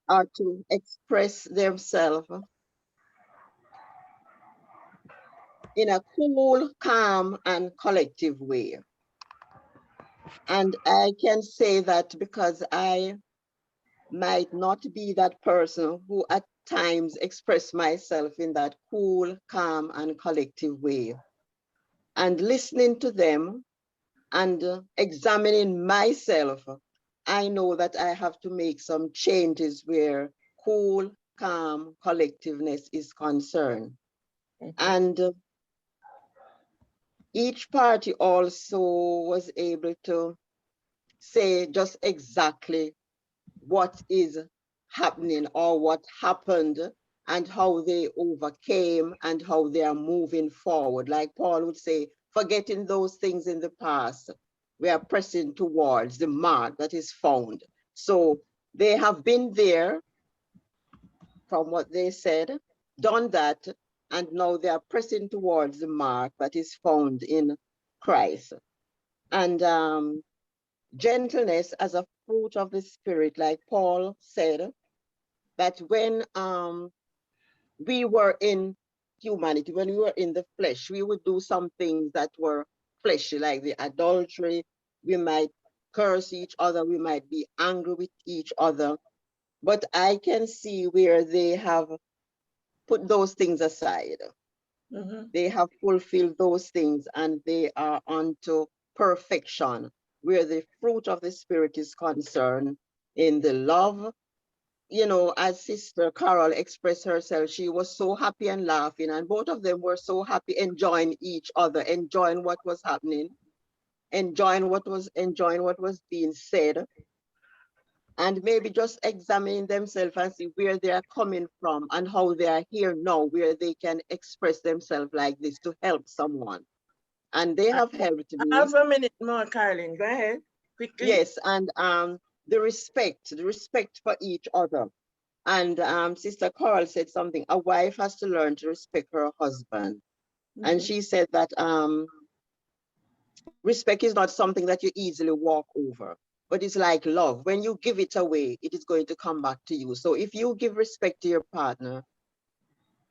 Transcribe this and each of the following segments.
are to express themselves in a cool, calm, and collective way. And I can say that because I might not be that person who at times express myself in that cool, calm, and collective way. And listening to them and examining myself, I know that I have to make some changes where cool, calm, collectiveness is concerned. And each party also was able to say just exactly what is happening or what happened and how they overcame and how they are moving forward. Like Paul would say, forgetting those things in the past, we are pressing towards the mark that is found. So they have been there from what they said, done that, and now they are pressing towards the mark that is found in Christ. And gentleness as a fruit of the Spirit, like Paul said, that when we were in humanity, when we were in the flesh, we would do some things that were fleshy, like the adultery. We might curse each other, we might be angry with each other. But I can see where they have put those things aside. They have fulfilled those things and they are unto perfection, where the fruit of the Spirit is concerned in the love. You know, as Sister Carol expressed herself, she was so happy and laughing, and both of them were so happy, enjoying each other, enjoying what was happening, enjoying what was being said, and maybe just examining themselves and see where they are coming from and how they are here now, where they can express themselves like this to help someone. And they have helped I me. have a minute more, Carlin. Go ahead, quickly. Yes, and the respect for each other. And Sister Carol said something, a wife has to learn to respect her husband. And she said that respect is not something that you easily walk over, but it's like love. When you give it away, it is going to come back to you. So if you give respect to your partner,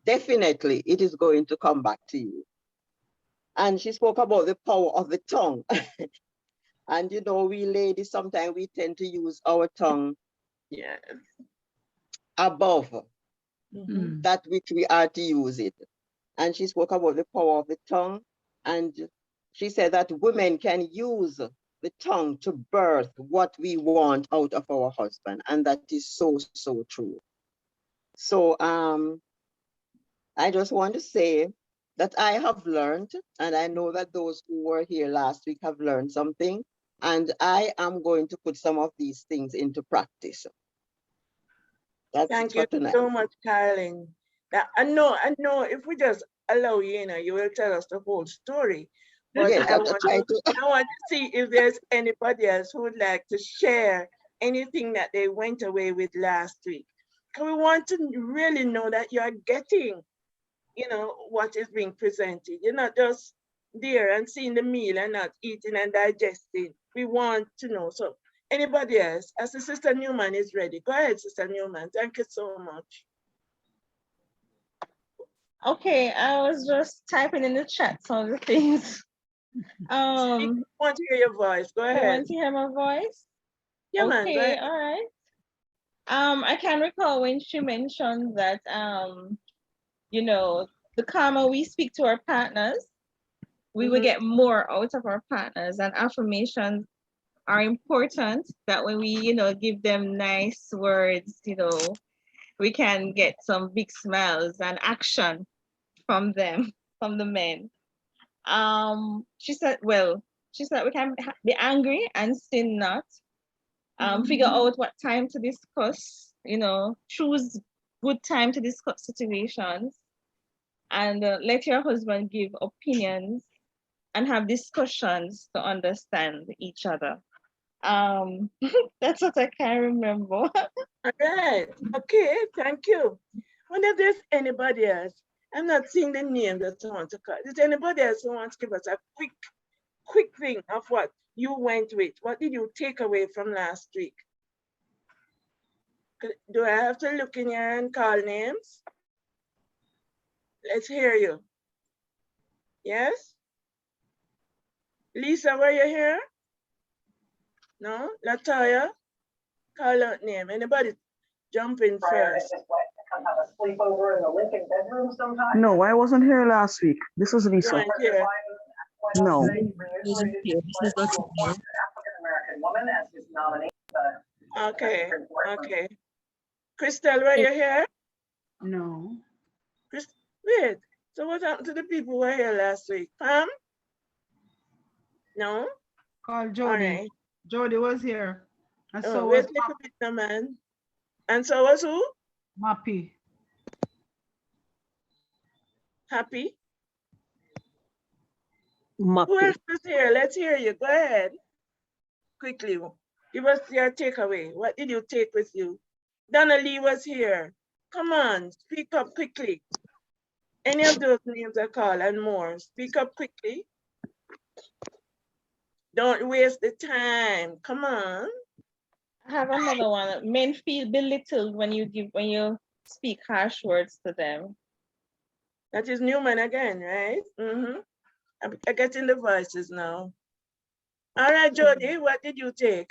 definitely it is going to come back to you. And she spoke about the power of the tongue. And you know, we ladies, sometimes we tend to use our tongue above that which we are to use it. And she spoke about the power of the tongue. And she said that women can use the tongue to birth what we want out of our husband. And that is so, so true. So I just want to say that I have learned, and I know that those who were here last week have learned something, and I am going to put some of these things into practice. That's Thank it you for tonight. so much, Carolyn. I know if we just allow you, you will tell us the whole story. But Yes, I I want try to, to. I want to see if there's anybody else who would like to share anything that they went away with last week. Because we want to really know that you are getting, what is being presented. You're not just there and seeing the meal and not eating and digesting. We want to know. So anybody else, as the Sister Newman is ready, go ahead, Sister Newman. Thank you so much. Okay, I was just typing in the chat some of the things. I want to hear your voice. Go ahead. You want to hear my voice? Yeah, okay, man, go ahead. All right. I can recall when she mentioned that the calmer we speak to our partners, we will get more out of our partners, and affirmations are important, that when we, give them nice words, we can get some big smiles and action from them, from the men. She said we can be angry and sin not. Figure out what time to discuss, choose good time to discuss situations, and let your husband give opinions and have discussions to understand each other. That's what I can remember. All right. Okay, thank you. I wonder if there's anybody else. I'm not seeing the name that I want to call. Is there anybody else who wants to give us a quick thing of what you went with? What did you take away from last week? Do I have to look in here and call names? Let's hear you. Yes? Lisa, were you here? No? Latoya? Call out name. Anybody jump in first? Come have a sleepover in the Lincoln bedroom sometime? No, I wasn't here last week. This is You Lisa. weren't here. No. African-American woman as his nominee. Okay, okay. Crystal, were you here? No. Wait, so what happened to the people who were here last week? Pam? No? Call All Jody. right. Jody was here. And Oh, so wait was a little bit, no, man. And so was who? Mappy. Happy? Who Mappy. else was here? Let's hear you. Go ahead. Quickly. Give us your takeaway. What did you take with you? Donna Lee was here. Come on, speak up quickly. Any of those names I call and more. Speak up quickly. Don't waste the time. Come on. I have another one. Men feel belittled when you speak harsh words to them. That is Newman again, right? I'm getting the voices now. All right, Jody, what did you take?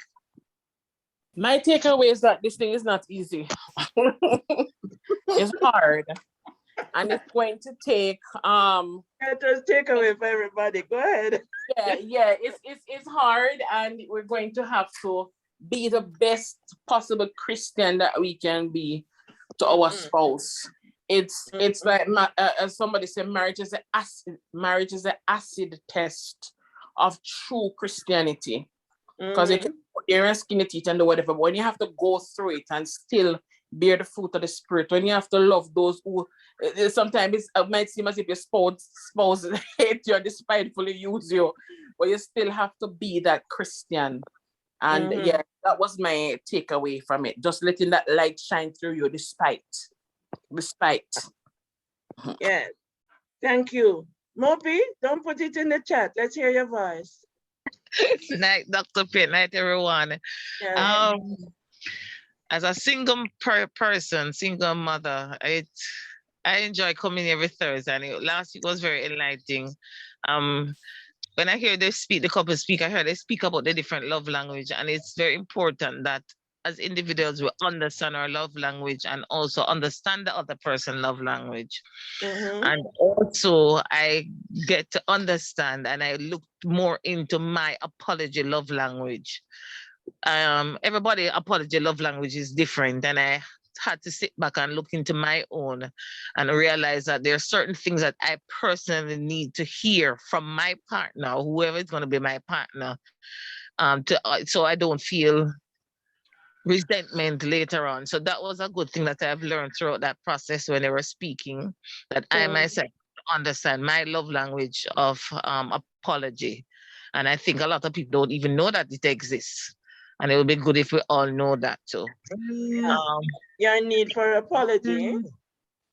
My takeaway is that this thing is not easy. It's hard. And it's going to take That was takeaway for everybody. Go ahead. it's hard, and we're going to have to be the best possible Christian that we can be to our spouse. It's like as somebody said, marriage is an acid test of true Christianity. Because you can put your skin in it and do whatever, but when you have to go through it and still bear the fruit of the spirit, when you have to love those who sometimes it might seem as if your spouse hate you and despitefully use you, but you still have to be that Christian. And yeah, that was my takeaway from it. Just letting that light shine through you despite. Yes. Thank you. Mopi, don't put it in the chat. Let's hear your voice. Good night, Dr. Pitt. Night, everyone. Yeah. As a single person, single mother, I enjoy coming every Thursday. And last week was very enlightening. When I hear the couple speak, I heard they speak about the different love language, and it's very important that as individuals we understand our love language and also understand the other person's love language. And also I get to understand, and I look more into my apology love language. Everybody apology love language is different, and I had to sit back and look into my own and realize that there are certain things that I personally need to hear from my partner, whoever is going to be my partner, so I don't feel resentment later on. So that was a good thing that I've learned throughout that process when they were speaking, that I myself understand my love language of apology. And I think a lot of people don't even know that it exists. And it would be good if we all know that too. Your need for apology.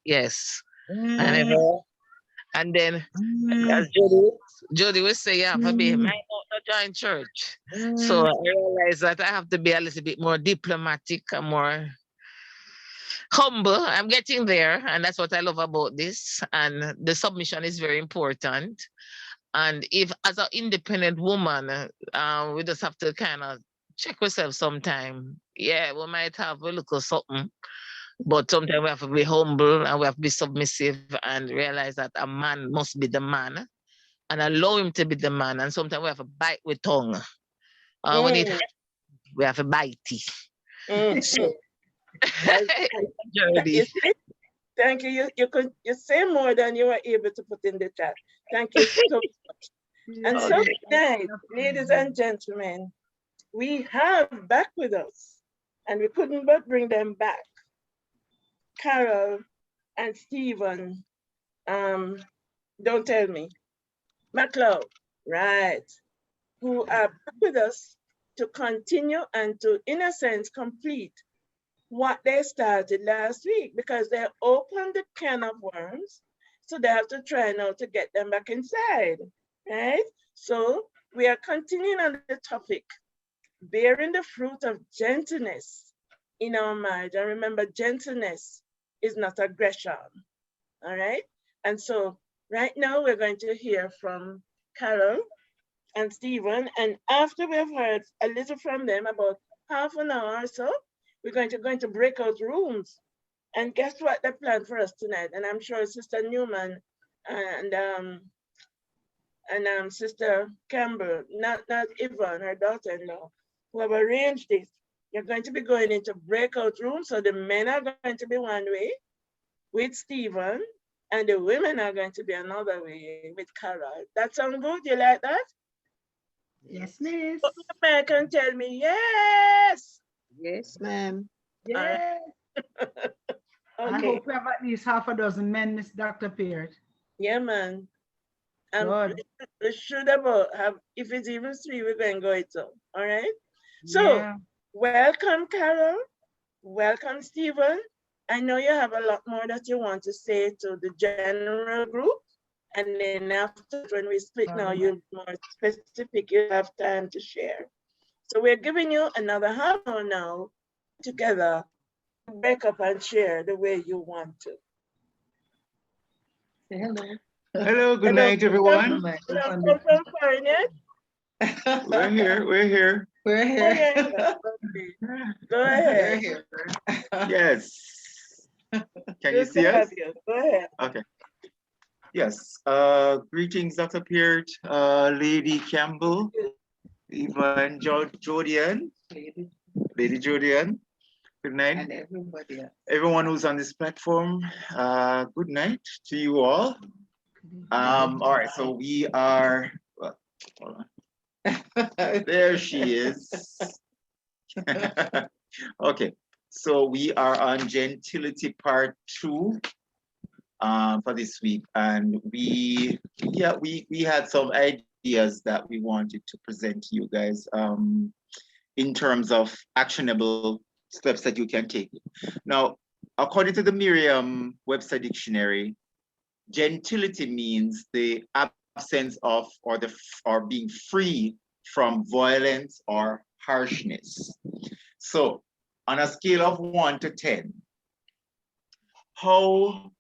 Yes. And then, as Jody will say, yeah, for me, might not join church. So I realize that I have to be a little bit more diplomatic and more humble. I'm getting there, and that's what I love about this. And the submission is very important. And if, as an independent woman, we just have to kind of check ourselves sometime. Yeah, we might have a little something, but sometimes we have to be humble and we have to be submissive and realize that a man must be the man and allow him to be the man. And sometimes we have to bite with tongue. We have to bite it. So, thank you. You say more than you were able to put in the chat. Thank you so much. And so tonight, ladies and gentlemen, we have back with us, and we couldn't but bring them back, Carol and Stephen, don't tell me, McLeod, right, who are back with us to continue and to, in a sense, complete what they started last week, because they opened the can of worms, so they have to try now to get them back inside, right? So we are continuing on the topic, bearing the fruit of gentleness in our marriage. And remember, gentleness is not aggression. All right. And so right now we're going to hear from Carol and Stephen. And after we've heard a little from them, about half an hour or so, we're going to go into breakout rooms. And guess what they planned for us tonight? And I'm sure Sister Newman and Sister Campbell, not Yvonne, her daughter-in-law, who have arranged this. You're going to be going into breakout rooms. So the men are going to be one way with Stephen, and the women are going to be another way with Carol. That sound good? You like that? Yes, miss. Open your mic and tell me yes. Yes, ma'am. Yes. I Okay. hope we have at least half a dozen men, Miss Dr. Peart. Yeah, man. Good. We should have, if it's even 3, we're going to go it up. All right. So Yeah. welcome, Carol. Welcome, Stephen. I know you have a lot more that you want to say to the general group. And then after, when we split now, you'll be more specific, you have time to share. So we're giving you another half hour now together to break up and share the way you want to. Say hello. Hello, good Hello, night, everyone. You don't come from foreign yet? We're here, we're here. We're Oh, here. yeah, yeah. Okay. Go ahead. here. Yes. Can you Good see to us? have you. Go ahead. Okay. Yes. Greetings, Dr. Peart, Lady Campbell, Yvonne Jodian, Lady Jodian. Good night. And everybody else. Everyone who's on this platform, good night to you all. All right, so we are, hold on. There she is. Okay, so we are on gentility part 2 for this week, and we had some ideas that we wanted to present to you guys in terms of actionable steps that you can take. Now, according to the Merriam-Webster dictionary, gentility means the absence of or being free from violence or harshness. So on a scale of 1 to 10, how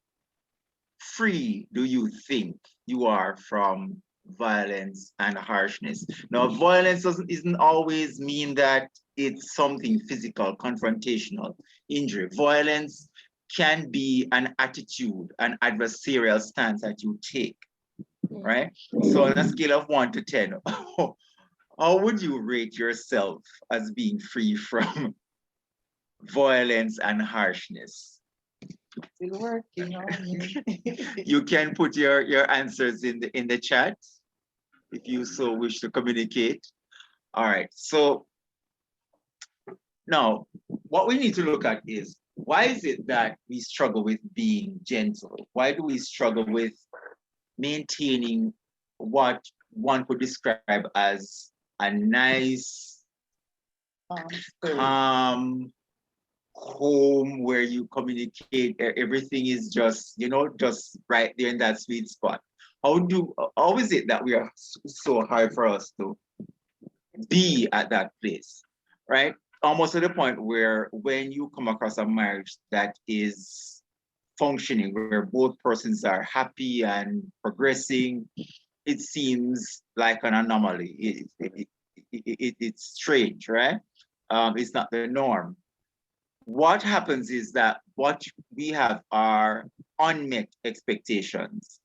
free do you think you are from violence and harshness? Now, violence doesn't always mean that it's something physical, confrontational, injury. Violence can be an attitude, an adversarial stance that you take, right? So on a scale of 1 to 10, how would you rate yourself as being free from violence and harshness? Still working on it. You can put your answers in the chat if you so wish to communicate. All right, so now what we need to look at is, why is it that we struggle with being gentle? Why do we struggle with maintaining what one could describe as a nice, calm home where you communicate, everything is just, just right there in that sweet spot? How is it that we are so hard for us to be at that place, right? Almost to the point where when you come across a marriage that is functioning, where both persons are happy and progressing, it seems like an anomaly. It's strange, right? It's not the norm. What happens is that what we have are unmet expectations,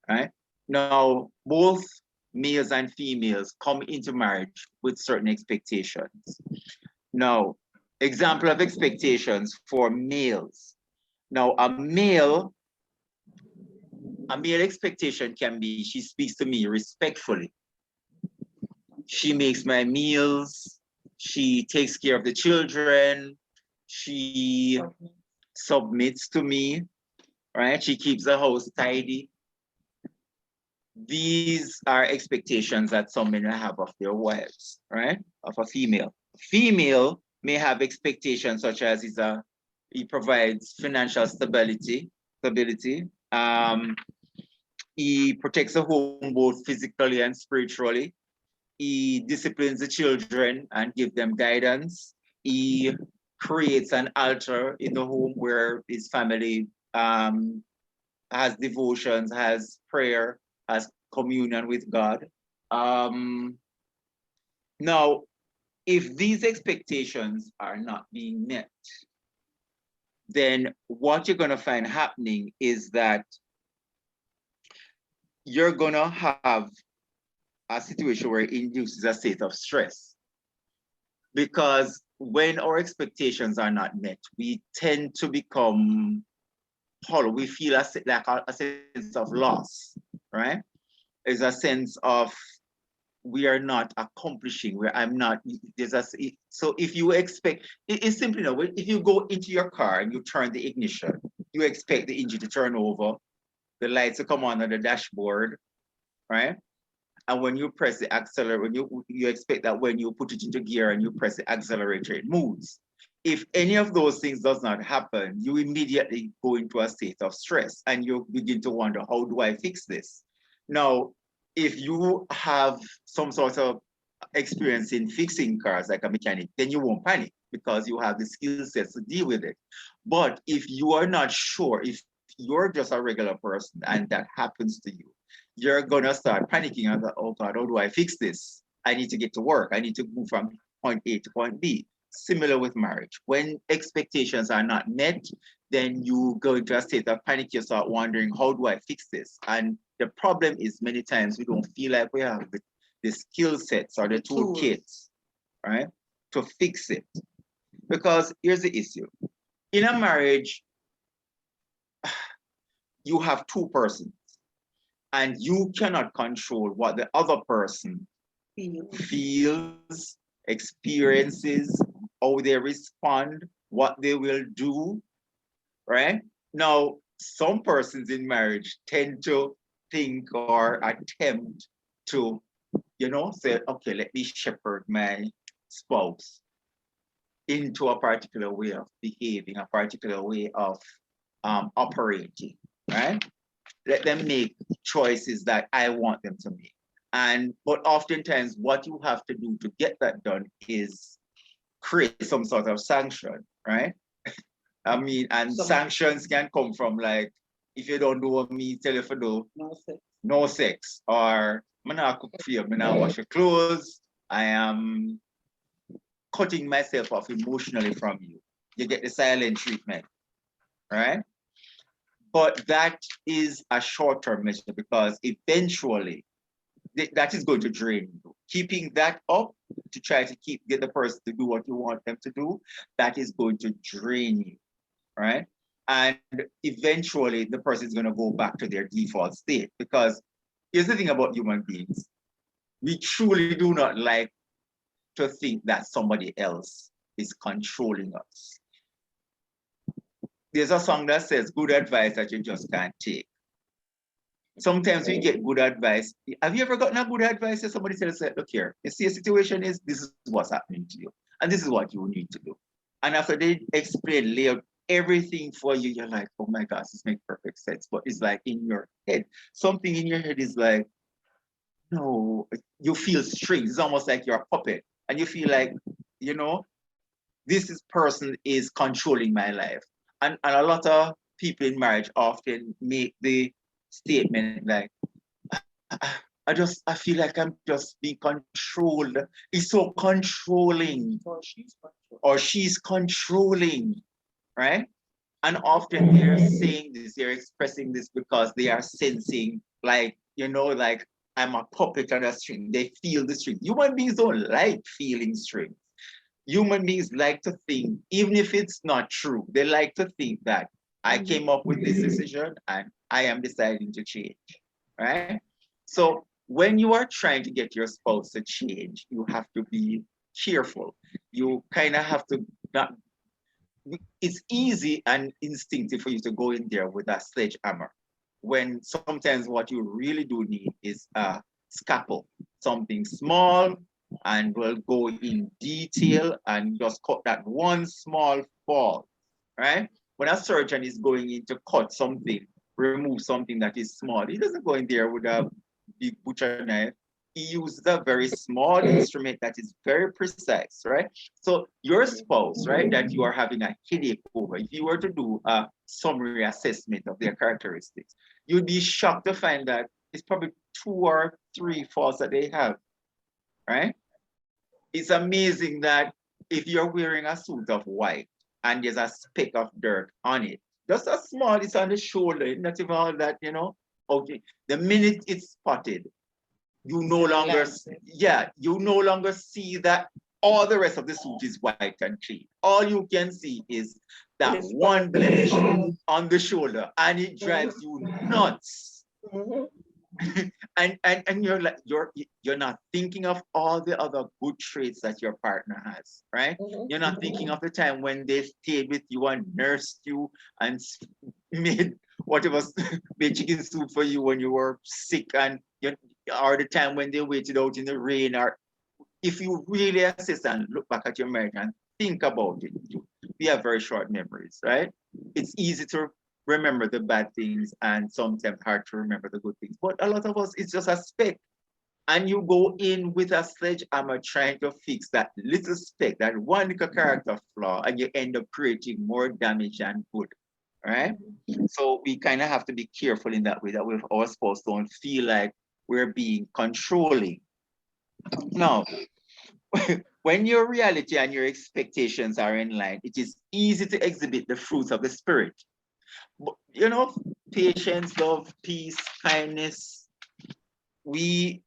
right? Now, both males and females come into marriage with certain expectations. Now, example of expectations for males. Now, a male expectation can be, she speaks to me respectfully. She makes my meals. She takes care of the children. She submits to me, right? She keeps the house tidy. These are expectations that some men have of their wives, right? Of a female. Female may have expectations such as he provides financial stability. He protects the home both physically and spiritually. He disciplines the children and gives them guidance. He creates an altar in the home where his family has devotions, has prayer, has communion with God. Now, if these expectations are not being met, then what you're going to find happening is that you're going to have a situation where it induces a state of stress. Because when our expectations are not met, we tend to become hollow. We feel like a sense of loss, right? There's a sense of we are not accomplishing, where I'm not, so if you expect, it's simply, if you go into your car and you turn the ignition, you expect the engine to turn over, the lights to come on the dashboard, right? And when you press the accelerator, you expect that when you put it into gear and you press the accelerator, it moves. If any of those things does not happen, you immediately go into a state of stress and you begin to wonder, how do I fix this? Now, if you have some sort of experience in fixing cars like a mechanic, then you won't panic because you have the skill sets to deal with it. But if you are not sure, if you're just a regular person and that happens to you, you're gonna start panicking and go, oh God, how do I fix this? I need to get to work. I need to move from point A to point B. Similar with marriage. When expectations are not met, then you go into a state of panic. You start wondering, how do I fix this? And the problem is many times we don't feel like we have the skill sets or the toolkits, right, to fix it. Because here's the issue. In a marriage, you have two persons and you cannot control what the other person feels, experiences, how they respond, what they will do, right? Now, some persons in marriage tend to think or attempt to, say, okay, let me shepherd my spouse into a particular way of behaving, a particular way of operating, right? Let them make choices that I want them to make. But oftentimes what you have to do to get that done is create some sort of sanction, right? I mean, and sanctions can come from like, if you don't do what me tell you to do, no sex, or I'm not cook for you, I'm not wash your clothes, I am cutting myself off emotionally from you. You get the silent treatment, right? But that is a short-term measure because eventually that is going to drain you. Keeping that up to try to get the person to do what you want them to do, that is going to drain you, right? And eventually the person is going to go back to their default state, because here's the thing about human beings. We truly do not like to think that somebody else is controlling us. There's a song that says good advice that you just can't take. Sometimes we get good advice. Have you ever gotten a good advice that somebody says, look here, you see a situation is, this is what's happening to you, and this is what you need to do. And after they explain, lay out everything for you, you're like, oh my gosh, this makes perfect sense. But it's like in your head, something in your head is like, no, you feel strings. It's almost like you're a puppet. And you feel like, this person is controlling my life. And a lot of people in marriage often make the statement like, I feel like I'm just being controlled. It's so controlling. Or she's controlling, right? And often they're saying this, they're expressing this because they are sensing like, like I'm a puppet on a string. They feel the string. Human beings don't like feeling strings. Human beings like to think, even if it's not true, they like to think that I came up with this decision and I am deciding to change, right? So when you are trying to get your spouse to change, you have to be careful. You kind of have to not, it's easy and instinctive for you to go in there with a sledgehammer, when sometimes what you really do need is a scalpel, something small, and we'll go in detail and just cut that one small fall, right? When a surgeon is going in to cut something, remove something that is small, he doesn't go in there with a big butcher knife. he uses a very small instrument that is very precise, right? So your spouse, right, that you are having a headache over, if you were to do a summary assessment of their characteristics, you'd be shocked to find that it's probably 2 or 3 faults that they have, right? It's amazing that if you're wearing a suit of white and there's a speck of dirt on it, just a small, it's on the shoulder, not even all that, you know. Okay, the minute it's spotted, you no longer, you no longer see that all the rest of the suit is white and clean. All you can see is that one blemish on the shoulder, and it drives you nuts. And you're like, you're not thinking of all the other good traits that your partner has, right? You're not thinking of the time when they stayed with you and nursed you and made whatever, made chicken soup for you when you were sick, and or the time when they waited out in the rain. Or if you really assess and look back at your marriage and think about it, we have very short memories, right? It's easy to remember the bad things and sometimes hard to remember the good things. But a lot of us, it's just a speck. And you go in with a sledgehammer trying to fix that little speck, that one little character flaw, and you end up creating more damage than good, right? So we kind of have to be careful in that way, that with our spouse don't feel like we're being controlling. Now, when your reality and your expectations are in line, it is easy to exhibit the fruits of the spirit. But, you know, patience, love, peace, kindness. When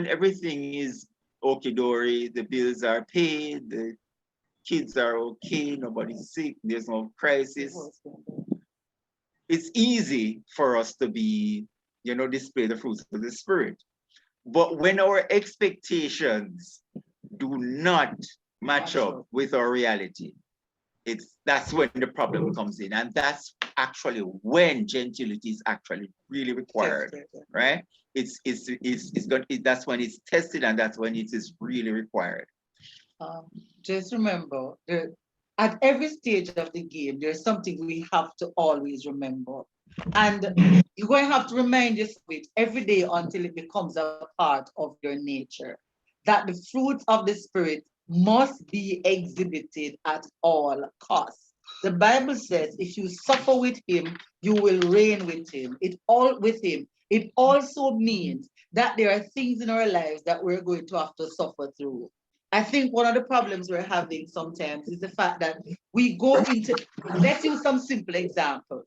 everything is okie-dory, the bills are paid, the kids are okay, nobody's sick, there's no crisis, it's easy for us to be, you know, display the fruits of the spirit. But when our expectations do not match up with our reality, that's when the problem comes in. And that's actually when gentility is actually really required, right? That's when it's tested, and that's when it is really required. Just remember, at every stage of the game, there's something we have to always remember. And you're going to have to remind yourself it every day until it becomes a part of your nature, that the fruits of the spirit must be exhibited at all costs. The Bible says, if you suffer with him, you will reign with him. It also means that there are things in our lives that we're going to have to suffer through. I think one of the problems we're having sometimes is the fact that we go into, let's use some simple examples.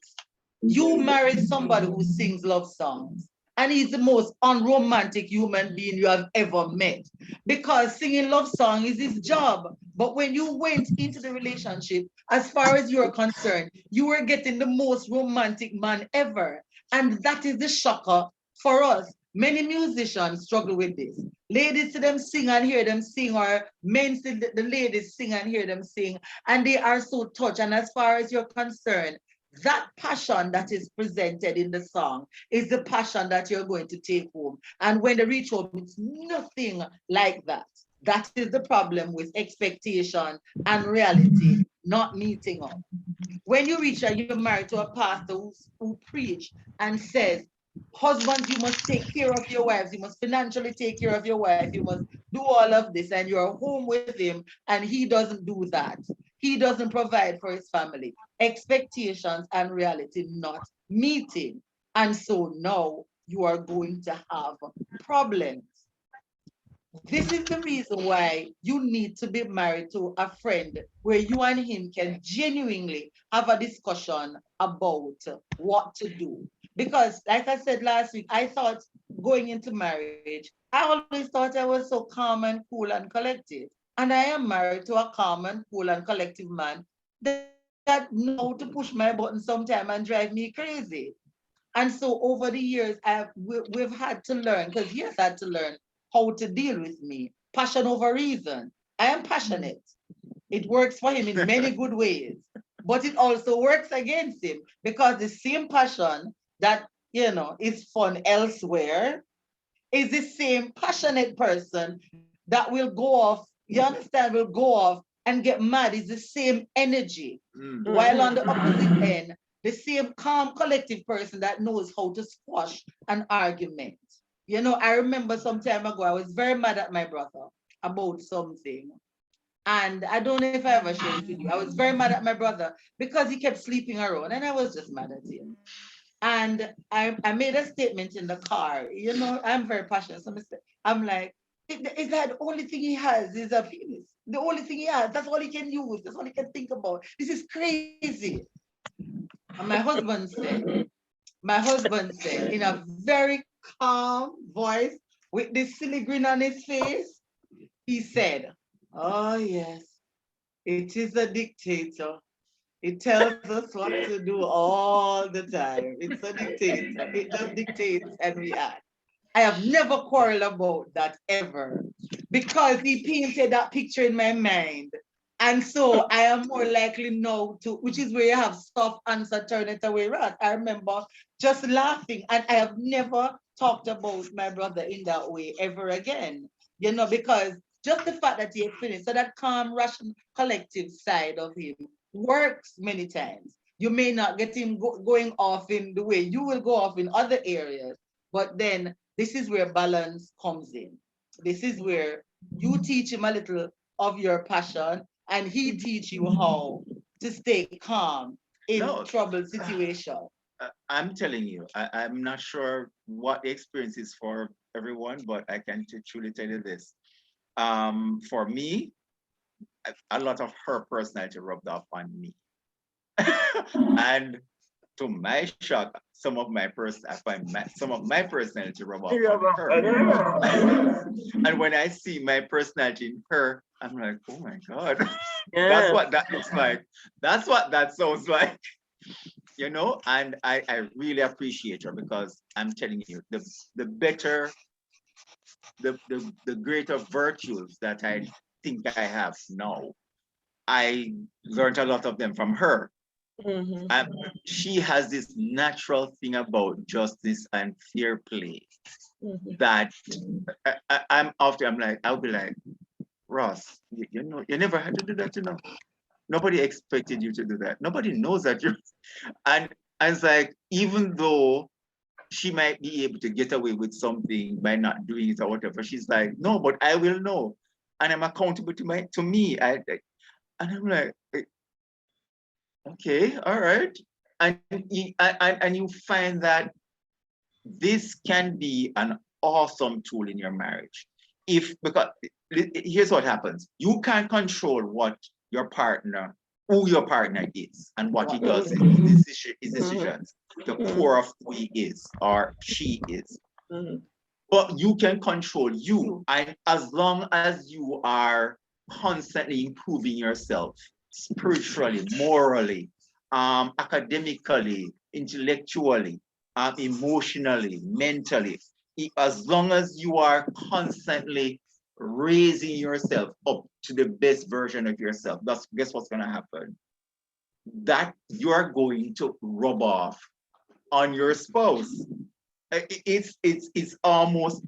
You married somebody who sings love songs, and he's the most unromantic human being you have ever met, because singing love song is his job. But when you went into the relationship, as far as you're concerned, you were getting the most romantic man ever. And that is the shocker for us. Many musicians struggle with this. Ladies see them sing and hear them sing, or men see the ladies sing and hear them sing, and they are so touched. And as far as you're concerned, that passion that is presented in the song is the passion that you're going to take home. And when they reach home, it's nothing like that. That is the problem with expectation and reality not meeting up. When you reach and you're married to a pastor who preach and says, husbands, you must take care of your wives, you must financially take care of your wife, you must do all of this, and you're home with him and he doesn't do that. He doesn't provide for his family. Expectations and reality not meeting. And so now you are going to have problems. This is the reason why you need to be married to a friend where you and him can genuinely have a discussion about what to do. Because like I said last week, I thought going into marriage, I always thought I was so calm and cool and collected. And I am married to a calm and cool and collective man that know to push my button sometime and drive me crazy. And so over the years, we've had to learn, because he has had to learn how to deal with me. Passion over reason. I am passionate. It works for him in many good ways, but it also works against him, because the same passion that, you know, is fun elsewhere is the same passionate person that will go off, you understand, will go off and get mad. Is the same energy. While on the opposite end, the same calm collective person that knows how to squash an argument. You know, I remember some time ago, I was very mad at my brother about something. And I don't know if I ever shared it with you. I was very mad at my brother because he kept sleeping around and I was just mad at him. And I made a statement in the car. You know, I'm very passionate. So I'm like, is that the only thing he has is a penis? The only thing he has, that's all he can use. That's all he can think about. This is crazy. And my husband said in a very calm voice with this silly grin on his face, he said, oh yes, it is a dictator. It tells us what to do all the time. It's a dictator. It just dictates and we act. I have never quarreled about that ever because he painted that picture in my mind. And so I am more likely now to, which is where you have soft answer, turn it away, right? I remember just laughing and I have never talked about my brother in that way ever again, you know, because just the fact that he experienced, so that calm, rational, collective side of him works many times. You may not get him going off in the way you will go off in other areas, but then this is where balance comes in. This is where you teach him a little of your passion and he teach you how to stay calm in troubled situation. I'm telling you, I'm not sure what the experience is for everyone, but I can truly tell you this. For me, a lot of her personality rubbed off on me. And to my shock, some of my personality rub off on her. And when I see my personality in her, I'm like, oh my God, that's what that looks like. That's what that sounds like. You know, and I really appreciate her because I'm telling you, the better, the greater virtues that I think I have now, I learned a lot of them from her. She has this natural thing about justice and fair play that I'll be like, Ross, you know, you never had to do that, you know. Nobody expected you to do that. Nobody knows that you, and it's like, even though she might be able to get away with something by not doing it or whatever, she's like, no, but I will know. And I'm accountable to me. And I'm like, okay, all right. And you find that this can be an awesome tool in your marriage. Because here's what happens. You can't control what your partner, who your partner is and what he does in his decisions, the core of who he is or she is. But you can control you. And as long as you are constantly improving yourself spiritually, morally, academically, intellectually, emotionally, mentally, as long as you are constantly raising yourself up to the best version of yourself, guess what's going to happen? That you are going to rub off on your spouse. It's almost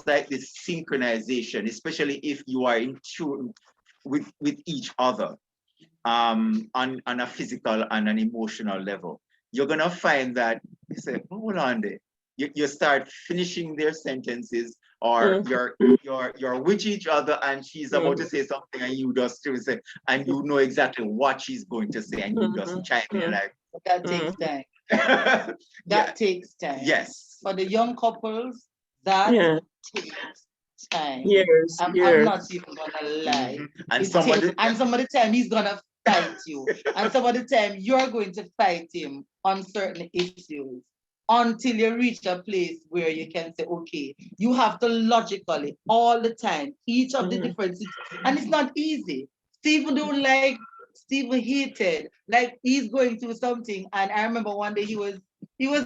like this synchronization, especially if you are in tune with each other on a physical and an emotional level. You're gonna find that you say, hold on there. You start finishing their sentences, or you're with each other and she's about to say something and you just say, and you know exactly what she's going to say and you just chime in like that takes time. That takes time. Yes. For the young couples, that takes time. Years. I'm not even gonna lie. And some of the time he's gonna fight you. And some of the time you're going to fight him on certain issues until you reach a place where you can say, okay, you have to logically all the time, each of the different situations. And it's not easy. Stephen hated, like he's going through something. And I remember one day he was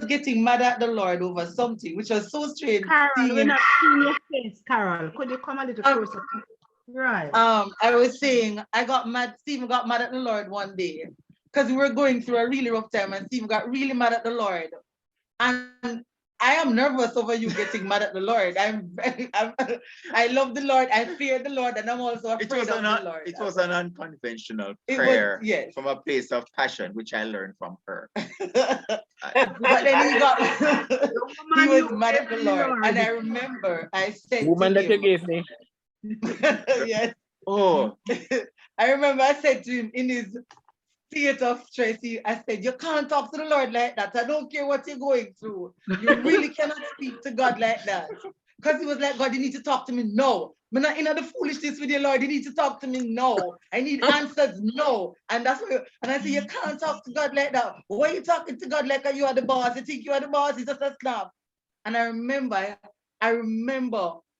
getting mad at the Lord over something, which was so strange. Carol, we're not seeing your face, Carol. Could you come a little closer? Right. I was saying, Stephen got mad at the Lord one day because we were going through a really rough time and Stephen got really mad at the Lord. And I am nervous over you getting mad at the Lord. I love the Lord. I fear the Lord, and I'm also It afraid was of the Lord. it was an unconventional It was, prayer yes. from a place of passion, which I learned from her. But then he got, he woman was you mad at the gave the Lord. And Lord. I remember I said Woman to that you him, gave me. yes, Oh, I remember I said to him in his state of stress, I said, you can't talk to the Lord like that. I don't care what you're going through. You really cannot speak to God like that. Because he was like, God, you need to talk to me. No. I'm not in the foolishness with you, Lord. You need to talk to me. No. I need answers. No. And that's what, and I said, you can't talk to God like that. Why are you talking to God like you are the boss? You think you are the boss? He's just a snap. And I remember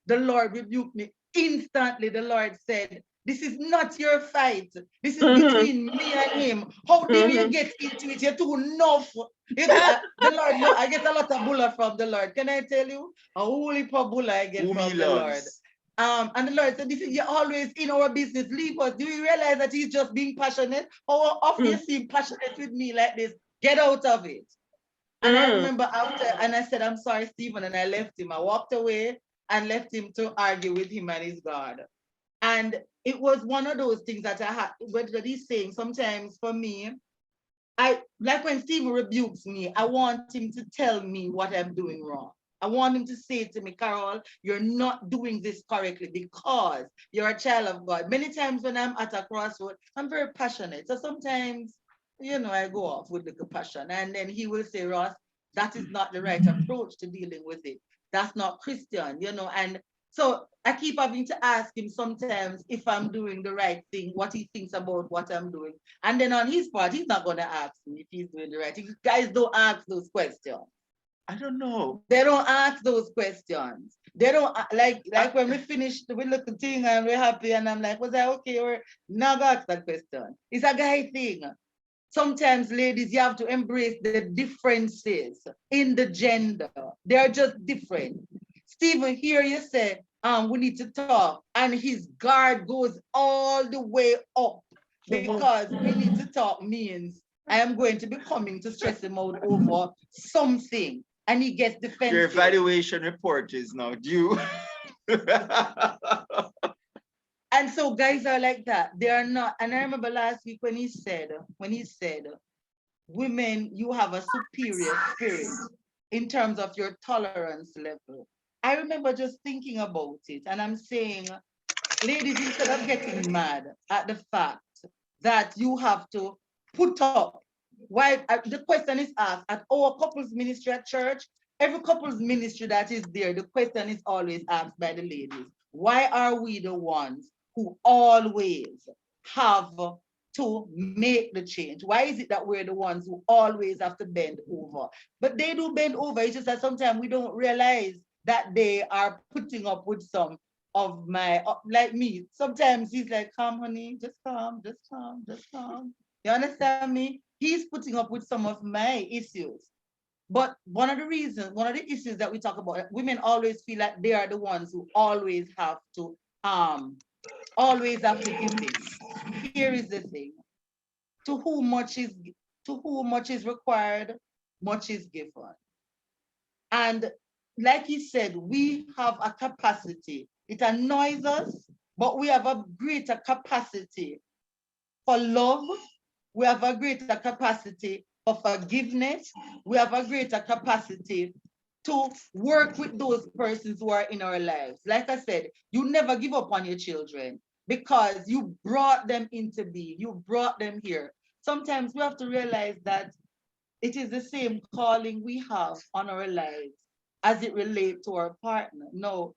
the Lord rebuked me. Instantly, the Lord said, this is not your fight. This is between me and him. How dare you get into it? You're too enough. The Lord, no, I get a lot of bulla from the Lord. Can I tell you? A holy bulla I get whom he from the Lord. loves. And the Lord said, this is, you're always in our business. Leave us. Do you realize that he's just being passionate? How often you seem passionate with me like this? Get out of it. And I remember after, and I said, I'm sorry, Stephen, and I left him. I walked away and left him to argue with him and his God. And it was one of those things that I had, what he's saying, sometimes for me, like when Stephen rebukes me, I want him to tell me what I'm doing wrong. I want him to say to me, Carol, you're not doing this correctly because you're a child of God. Many times when I'm at a crossroad, I'm very passionate. So sometimes, you know, I go off with the passion, and then he will say, Ross, that is not the right approach to dealing with it. That's not Christian, you know. And so I keep having to ask him sometimes if I'm doing the right thing, what he thinks about what I'm doing. And then on his part, he's not going to ask me if he's doing the right thing. Guys don't ask those questions. I don't know. They don't ask those questions. They don't like when we finish the little thing and we're happy and I'm like, was I okay? Or not ask that question. It's a guy thing. Sometimes, ladies, you have to embrace the differences in the gender. They're just different. Stephen, here you say, we need to talk, and his guard goes all the way up because we need to talk means I am going to be coming to stress him out over something, and he gets defensive. Your evaluation report is now due. And so guys are like that. They are not. And I remember last week when he said, women, you have a superior spirit in terms of your tolerance level. I remember just thinking about it, and I'm saying, ladies, instead of getting mad at the fact that you have to put up, why the question is asked at our couples ministry at church, every couples ministry that is there, the question is always asked by the ladies, why are we the ones who always have to make the change? Why is it that we're the ones who always have to bend over? But they do bend over. It's just that sometimes we don't realize that they are putting up with some of my, like me. Sometimes he's like, calm, honey, just calm, just calm, just calm. You understand me? He's putting up with some of my issues. But one of the issues that we talk about, women always feel like they are the ones who always have to give things. Here is the thing. To whom much is required, much is given. And like he said, we have a capacity. It annoys us, but we have a greater capacity for love. We have a greater capacity for forgiveness. We have a greater capacity to work with those persons who are in our lives. Like I said, you never give up on your children because you brought them into being. You brought them here. Sometimes we have to realize that it is the same calling we have on our lives as it relates to our partner. No,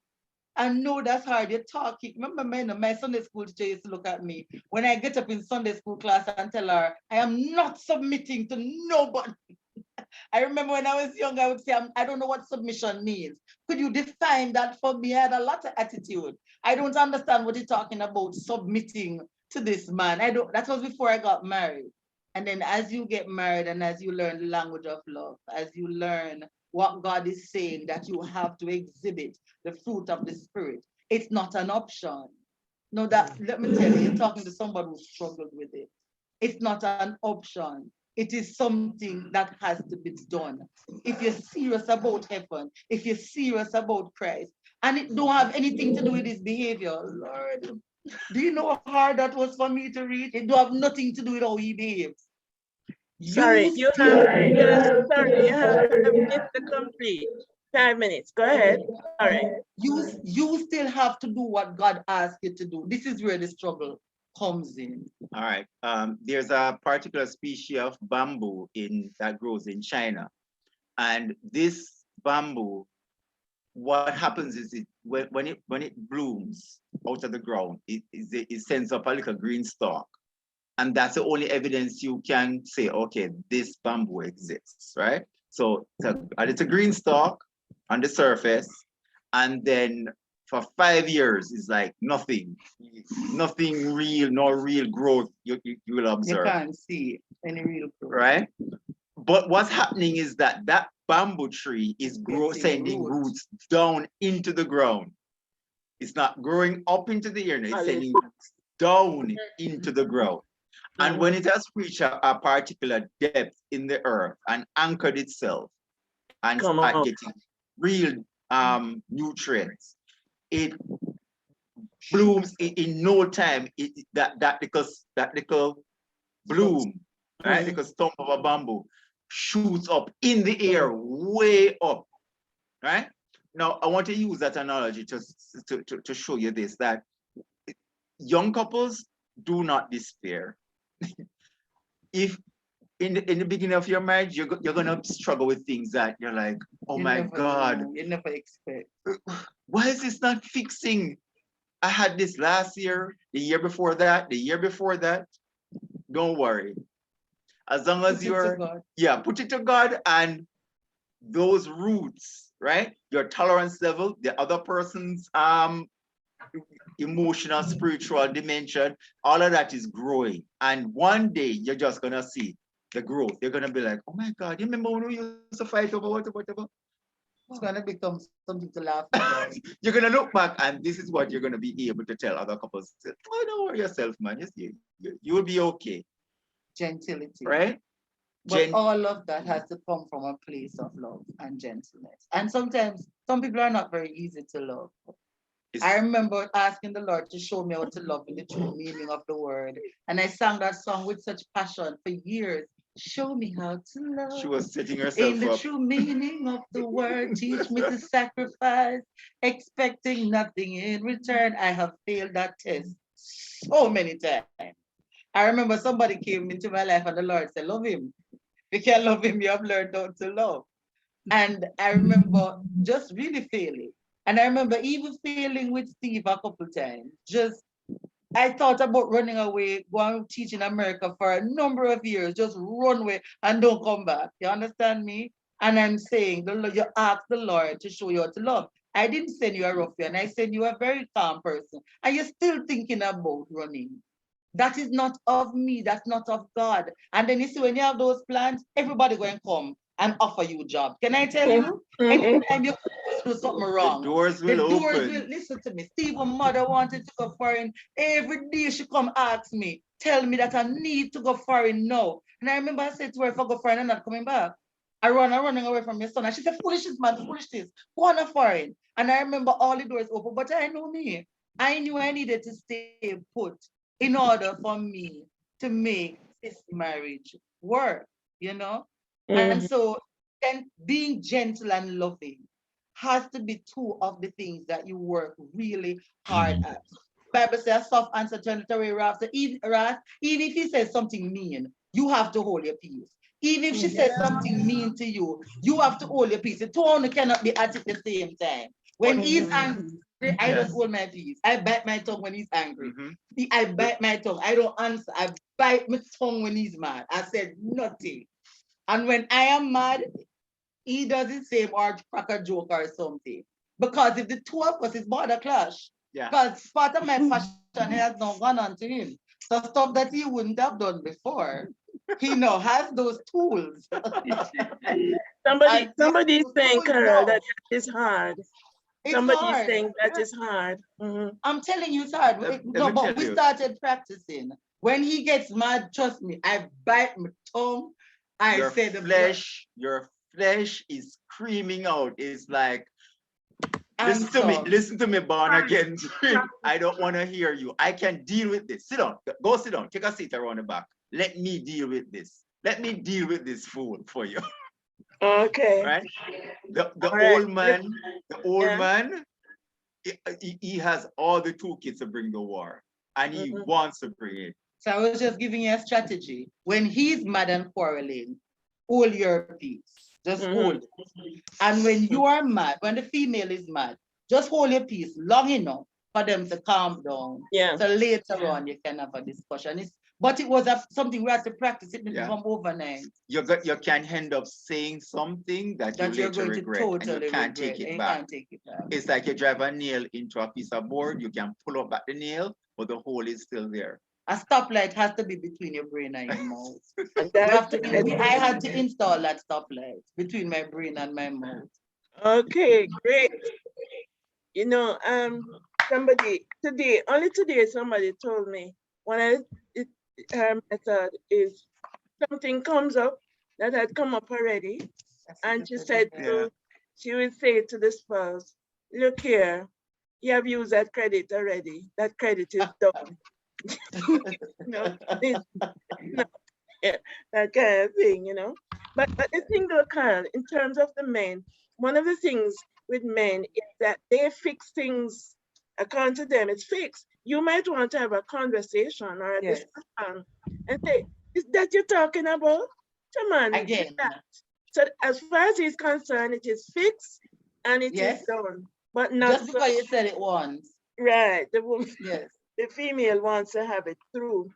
I know that's hard. You're talking. Remember, my Sunday school teacher used to look at me when I get up in Sunday school class and tell her, I am not submitting to nobody. I remember when I was young, I would say, I don't know what submission means. Could you define that for me? I had a lot of attitude. I don't understand what you're talking about, submitting to this man. That was before I got married. And then as you get married and as you learn the language of love, as you learn what God is saying, that you have to exhibit the fruit of the Spirit, it's not an option. No, let me tell you, you're talking to somebody who struggled with it. It's not an option. it is something that has to be done. If you're serious about heaven, if you're serious about Christ, and it don't have anything to do with his behavior, Lord, do you know how hard that was for me to read? It don't have nothing to do with how he behaves. Sorry, you have a minute to complete. 5 minutes. Go ahead. All right. You still have to do what God asked you to do. This is where the struggle comes in. All right. There's a particular species of bamboo that grows in China. And this bamboo, what happens is when it blooms out of the ground, it sends up a little green stalk. And that's the only evidence you can say, okay, this bamboo exists, right? So it's a green stalk on the surface, and then for 5 years, it's like nothing real, no real growth you will observe. You can't see any real growth. Right? But what's happening is that bamboo tree is sending roots down into the ground. It's not growing up into the air, it's sending roots down into the ground. And when it has reached a particular depth in the earth and anchored itself and start getting real nutrients, it blooms in no time. That little bloom, right? Because stump of a bamboo shoots up in the air, way up, right? Now, I want to use that analogy to show you this, that young couples do not despair. If in the beginning of your marriage, you're gonna struggle with things that you're like, oh my God, you never expect. Why is this not fixing? I had this last year, the year before that, the year before that. Don't worry. As long as put it to God, and those roots, right? Your tolerance level, the other person's emotional, spiritual dimension, all of that is growing. And one day you're just gonna see the growth. You're gonna be like, oh my God, you remember when we used to fight over whatever? It's gonna become something to laugh about. You're gonna look back, and this is what you're gonna be able to tell other couples. Oh, don't worry yourself, man. You will be okay. Gentility. Right? But all of that has to come from a place of love and gentleness. And sometimes some people are not very easy to love. I remember asking the Lord to show me how to love in the true meaning of the word. And I sang that song with such passion for years. Show me how to love. She was setting herself in the up. true meaning of the word. Teach me to sacrifice, expecting nothing in return. I have failed that test so many times. I remember somebody came into my life and the Lord said, love him. If you can't love him, you have learned how to love. And I remember just really failing. And I remember even failing with Steve a couple times. I thought about running away, going to teach in America for a number of years, just run away and don't come back. You understand me? And I'm saying, you ask the Lord to show you how to love. I didn't send you a ruffian, I send you a very calm person. And you're still thinking about running. That is not of me, that's not of God. And then you see, when you have those plans, everybody going to come and offer you a job. Can I tell you? Anytime you do something wrong, the doors will open. Listen to me. Steve's mother wanted to go foreign. Every day she come ask me, tell me that I need to go foreign now. And I remember I said to her, if I go foreign, I'm not coming back. I'm running away from your son. And she said, foolishness, man, foolishness. Go on a foreign. And I remember all the doors open, but I know me. I knew I needed to stay put in order for me to make this marriage work, you know? And so being gentle and loving has to be two of the things that you work really hard at. Bible says soft answer turneth away wrath. So even if he says something mean, you have to hold your peace. Even if she says something mean to you, you have to hold your peace. The two only cannot be at the same time. When he's angry, I just hold my peace. I bite my tongue when he's angry. I bite my tongue. I don't answer. I bite my tongue when he's mad. I said nothing. And when I am mad, he does the same or crack a joke or something. Because if the two of us is border clash, because part of my passion has now gone on to him. So stuff that he wouldn't have done before, he now has those tools. Somebody is saying, Carol, that is hard. Somebody is saying that is hard. I'm telling you, it's hard. But we started practicing. When he gets mad, trust me, I bite my tongue. I your said the blood. flesh is screaming out. It's like, Answer. listen to me, born again. I don't want to hear you. I can deal with this. Sit down. Go sit down. Take a seat around the back. Let me deal with this. Let me deal with this fool for you. Okay. Right? The All right. old man, he has all the toolkits to bring the war, and he wants to bring it. So I was just giving you a strategy. When he's mad and quarreling, hold your peace. Just hold it. And when you are mad, when the female is mad, just hold your peace long enough for them to calm down. Yeah. So later on you can have a discussion. But it was something we had to practice it from overnight. You can end up saying something that you you're later going regret, to totally and you can't regret, take it and back. can't take it back. It's like you drive a nail into a piece of board. You can pull up back the nail, but the hole is still there. A stoplight has to be between your brain and your mouth. And I had to install that stoplight between my brain and my mouth. Okay, great. You know, only today, somebody told me when her method is something comes up that had come up already, and she said she would say to the spouse, "Look here, you have used that credit already. That credit is done." That kind of thing, you know. But the thing though, Carl, in terms of the men, one of the things with men is that they fix things according to them. It's fixed. You might want to have a conversation or a discussion and say, "Is that you're talking about? Come on, again." So as far as he's concerned, it is fixed and it is done. But not just because you said it once. Right. The woman, yes. The female wants to have it through.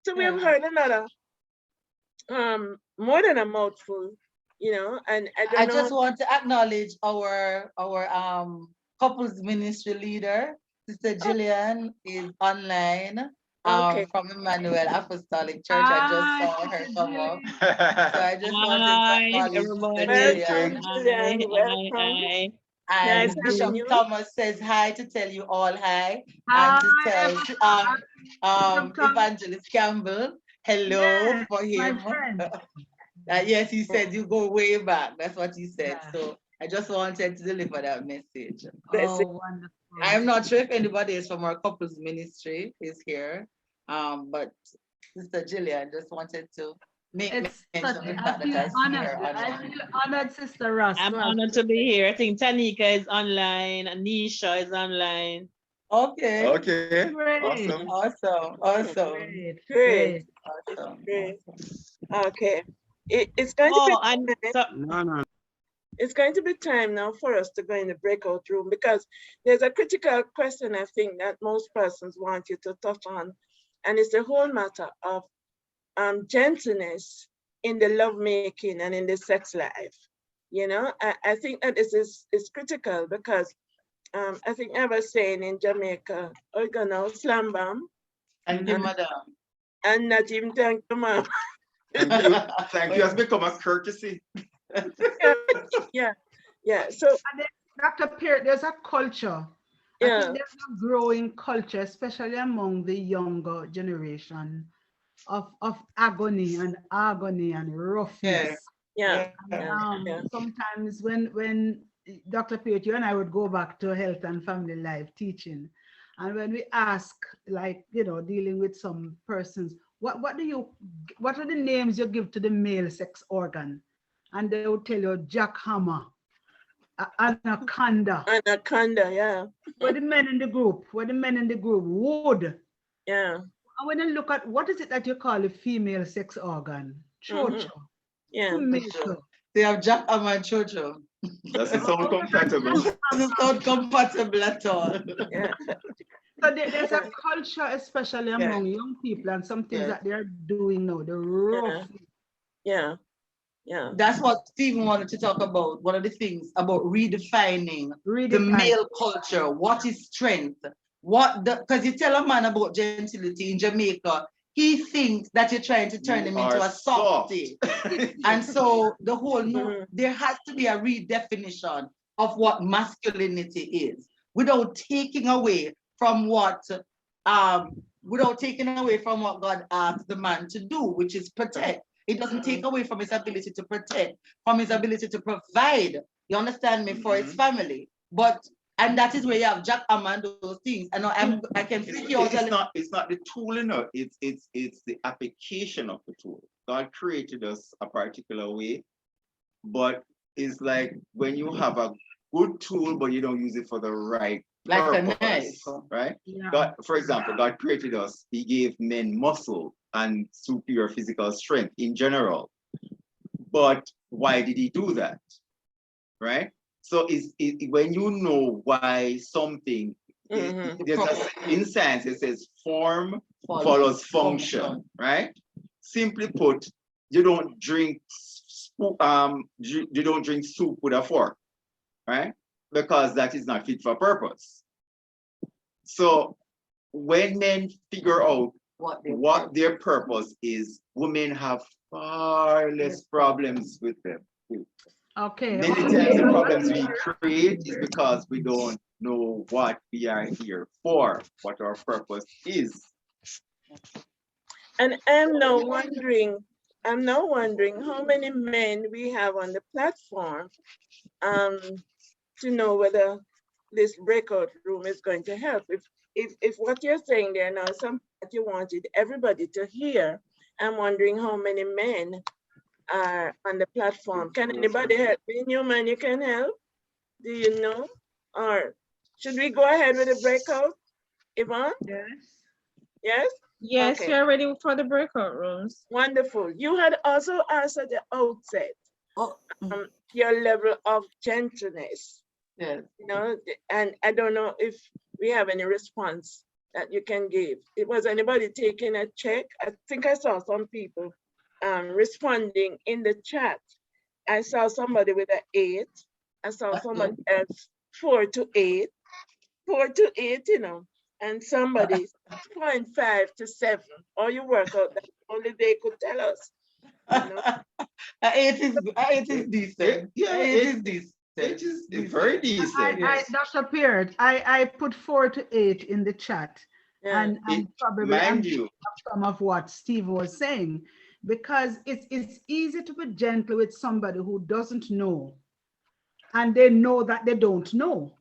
So we have heard another more than a mouthful, you know, and I just want to acknowledge our couples ministry leader, Sister Jillian, is online from Emmanuel Apostolic Church. I just saw her come up. So I just wanted to acknowledge Sister Jillian. Welcome. And Bishop Thomas says hi to tell you all hi. And to tell Evangelist Campbell hello for him. Yes, he said you go way back. That's what he said. So I just wanted to deliver that message. Oh, wonderful. I'm not sure if anybody is from our couples ministry is here. But Sister Jillian just wanted to make mention of the fact that I see her online. I feel honored, Sister Ross. I'm honored to be here. I think Tanika is online, Anisha is online. Okay. Okay. Great. Awesome. Great. Awesome. Okay. It's going to be It's going to be time now for us to go in the breakout room, because there's a critical question I think that most persons want you to touch on, and it's the whole matter of gentleness in the lovemaking and in the sex life. You know, I think that this is critical, because I think I was saying in Jamaica, oh, you know, slam bam. Thank you, madam. And not even thank you, ma'am. Thank you has become a courtesy. Yeah. So, Dr. Peart, there's a culture. I think there's a growing culture, especially among the younger generation, of agony and roughness. Sometimes when Dr. Peart, you and I would go back to health and family life teaching, and when we ask, like, you know, dealing with some persons, what are the names you give to the male sex organ? And they would tell you jackhammer, anaconda. Anaconda, yeah. Where the men in the group, wood. Yeah. And when you look at what is it that you call a female sex organ? Chocho. Yeah. They have jackhammer and chocho. Doesn't sound compatible. Doesn't sound compatible at all. Yeah. So there's a culture, especially among young people, and some things that they're doing now. The rough. Yeah. That's what Stephen wanted to talk about. One of the things about redefining the male culture. What is strength? Because you tell a man about gentility in Jamaica, he thinks that you're trying to turn him into a softie. And so the whole there has to be a redefinition of what masculinity is, without taking away from what God asked the man to do, which is protect. It doesn't take away from his ability to protect, from his ability to provide. You understand me, for his family. But and that is where you have Jack and those things. And I can figure out. It's not the tool, you know. It's the application of the tool. God created us a particular way, but it's like when you have a good tool, but you don't use it for the right like purpose, right? Yeah. God, for example, God created us. He gave men muscle and superior physical strength in general. But why did he do that? Right? So when you know why something, in science it says form follows function, right? Simply put, you don't drink soup with a fork, right? Because that is not fit for purpose. So when men figure out what their purpose is, women have far less problems with them. Okay. Many times the problems we create is because we don't know what we are here for, what our purpose is. And I'm now wondering how many men we have on the platform to know whether this breakout room is going to help. If what you're saying there now is something that you wanted everybody to hear, I'm wondering how many men are on the platform. Can anybody help me? Newman, you can help? Do you know? Or should we go ahead with the breakout, Yvonne? Yes. Yes? Yes, Okay. you're ready for the breakout rooms. Wonderful. You had also asked at the outset your level of gentleness. Yes. You know, and I don't know if we have any response that you can give. Was anybody taking a check? I think I saw some people responding in the chat. I saw somebody with an 8. I saw somebody else 4 to 8, 4 to 8, you know, and somebody 0.5 to 7. Or you work out that only they could tell us. You know? It is decent. Yeah, it is decent. It is very decent. Dr. Peart, I put 4 to 8 in the chat. Yeah. And probably mind you, some of what Steve was saying, because it's easy to be gentle with somebody who doesn't know, and they know that they don't know,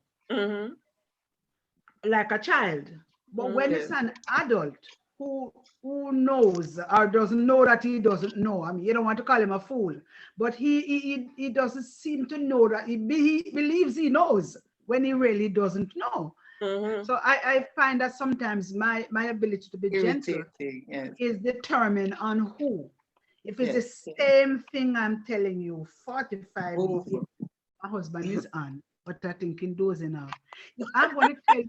like a child. But when it's an adult who knows or doesn't know that he doesn't know, I mean, you don't want to call him a fool, but he doesn't seem to know that he believes he knows when he really doesn't know. So I find that sometimes my ability to be gentle is determined on who. If it's the same thing I'm telling you, 45 years, my husband is on, but I think in dozing out. If I'm going to tell you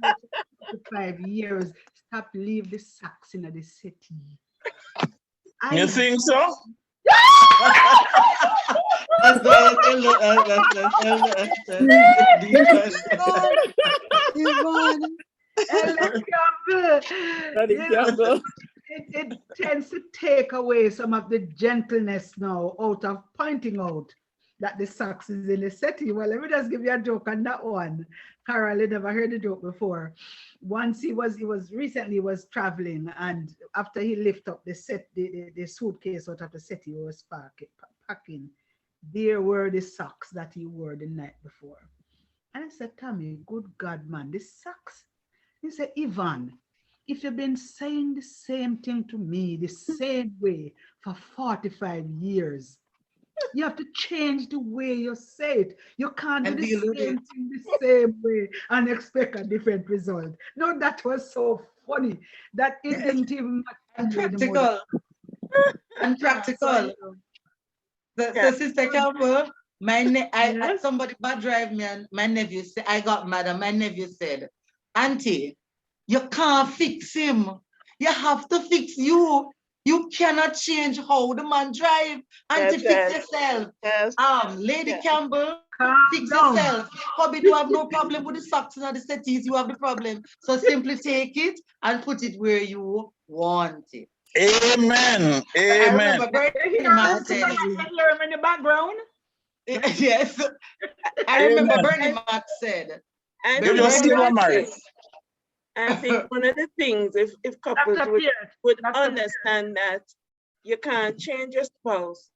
45 years, stop, leave the socks in the settee. You think so? It tends to take away some of the gentleness now out of pointing out that the socks is in the settee. Well, let me just give you a joke on that one. Carol, you never heard the joke before. Once he was traveling, and after he lifted up the suitcase out of the settee, he was packing. There were the socks that he wore the night before. And I said, Tommy, good God, man, the socks. He said, Ivan, if you've been saying the same thing to me the same way for 45 years, you have to change the way you say it. You can't do the same thing the same way and expect a different result. No, that was so funny that it didn't even and practical. And practical. So Sister Campbell, somebody bad drive me, and my nephew said, I got mad, and my nephew said, Auntie, you can't fix him. You have to fix you. You cannot change how the man drive. Auntie, fix yourself. Lady Campbell, fix yourself. Hubby, you have no problem with the socks and the settees. You have the problem. So simply take it and put it where you want it. Amen. Amen. I remember Bernie Mac said, you hear him in the background? Yes. I remember Bernie Mac said. I think one of the things, if couples would understand that You can't change your spouse.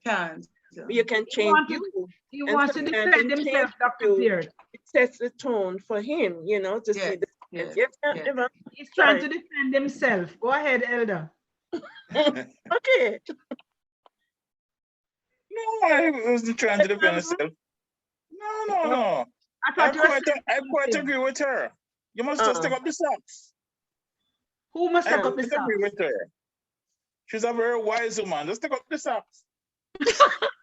Can't. You can He change wants to, you. he And wants to sometimes defend in himself, changing Dr. you, Beard. it sets the tone for him, you know, to see Yes, the yes, yes, yes. Eva. He's trying Sorry. to defend himself. Go ahead, Elder. Okay. No, I wasn't trying to defend myself. No. I thought you were saying I quite something. agree with her. You must just take up the socks. Who must I take up the quite agree socks? with her. She's a very wise woman. Just take up the socks.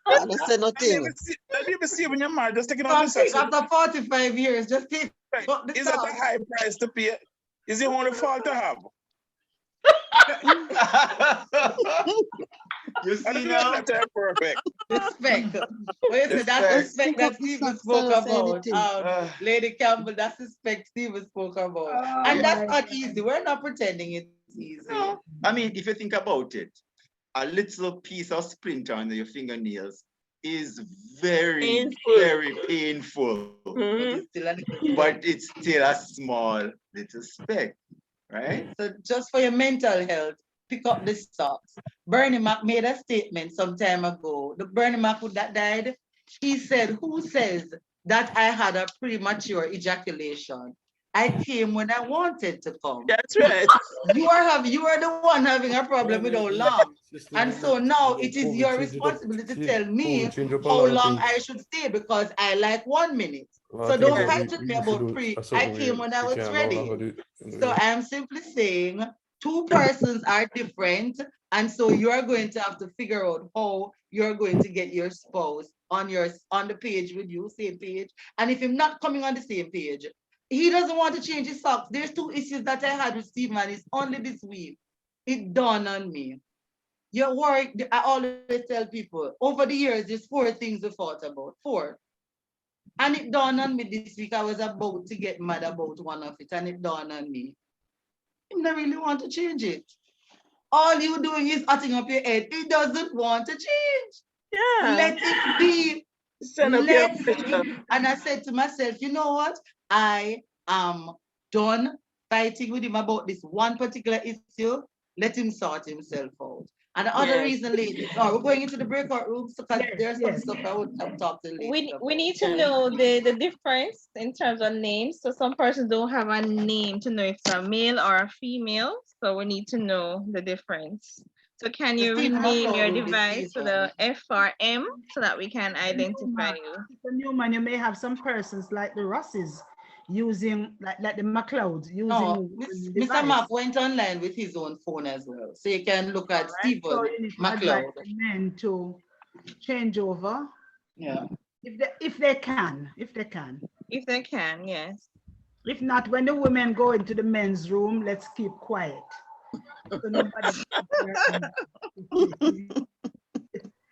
I don't say nothing. Let me see when you're married. Just take it off From the socks. after 45 years, just take up the Is that a socks. high price to pay? Is the only fault to have? You I see don't now? know that perfect. Respect. Wait, so that's respect that Stephen spoke about. Lady Campbell, that's respect Stephen spoke about. Oh And my that's not God. easy. We're not pretending it's easy. No. I mean, if you think about it, a little piece of splinter on your fingernails is very, Painful. very painful. But it's still a small little speck, right? So just for your mental health, pick up the socks. Bernie Mac made a statement some time ago. The Bernie Mac that died, he said, who says that I had a premature ejaculation? I came when I wanted to come. That's right. You are the one having a problem with how long. And so now it is your responsibility to tell me how long I should stay because I like 1 minute. So don't fight with me about pre. I came when I was ready. So I am simply saying 2 persons are different. And so you are going to have to figure out how you're going to get your spouse on the page with you, same page. And if I'm not coming on the same page, he doesn't want to change his socks. There's 2 issues that I had with Steve, and it's only this week. It dawned on me. Your work, I always tell people, over the years, there's 4 things we fought about. 4. And it dawned on me this week. I was about to get mad about one of it, and it dawned on me. I don't really want to change it. All you doing is hotting up your head. He doesn't want to change. Yeah. Let it be. Let it. And I said to myself, you know what? I am done fighting with him about this one particular issue. Let him sort himself out. And the other reason, ladies, we're going into the breakout rooms because there's some stuff I would have talked to ladies We need to know the difference in terms of names. So some persons don't have a name to know if it's a male or a female. So we need to know the difference. So can you rename your device to the FRM so that we can identify you? Mr. Newman, you may have some persons like the Rosses using, like the McLeods using. No, Mr. Mac went online with his own phone as well. So you can look at Stephen So you need to advise McLeod. the men to change over. Yeah. If they can. If they can, yes. If not, when the women go into the men's room, let's keep quiet. So nobody.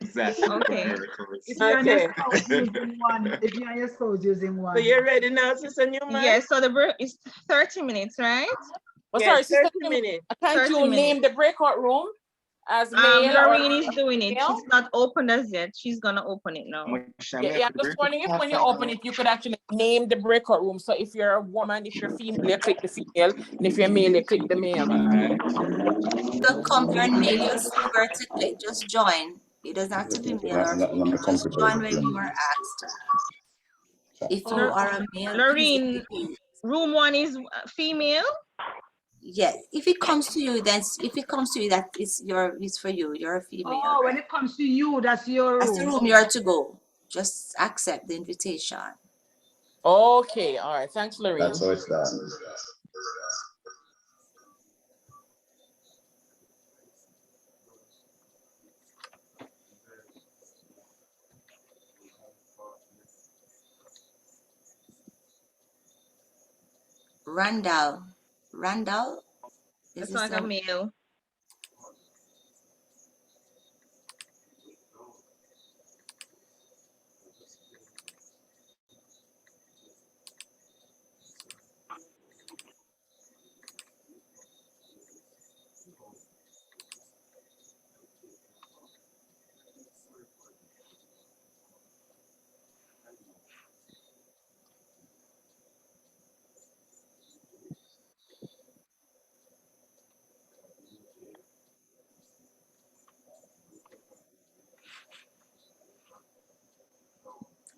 Exactly. Okay. If you're on your spouse using one, if you're on your spouse using one. So you're ready now, Sister Newman? Yes, so the break is 30 minutes, right? Oh, Yes, sorry, Sister 30 minutes. Can't 30 you name minutes. the breakout room as male or Lorraine is doing it. female? She's not opened as yet. She's gonna open it now. Yeah, I'm just wondering if when you open it, you could actually name the breakout room. So if you're a woman, if you're female, you click the female, and if you're male, you click the male. So come here and male, you see where to click, just join. It doesn't have to be male or female. Just join when you are asked. If you are a male, Lorraine, room 1 is female? yes. If it comes to you, then that is for you. You're a female. Oh, when it comes to you, that's your room. That's the room you're to go. Just accept the invitation. Okay, all right. Thanks, Lorraine. That's how it's done. Randall. It's like a male.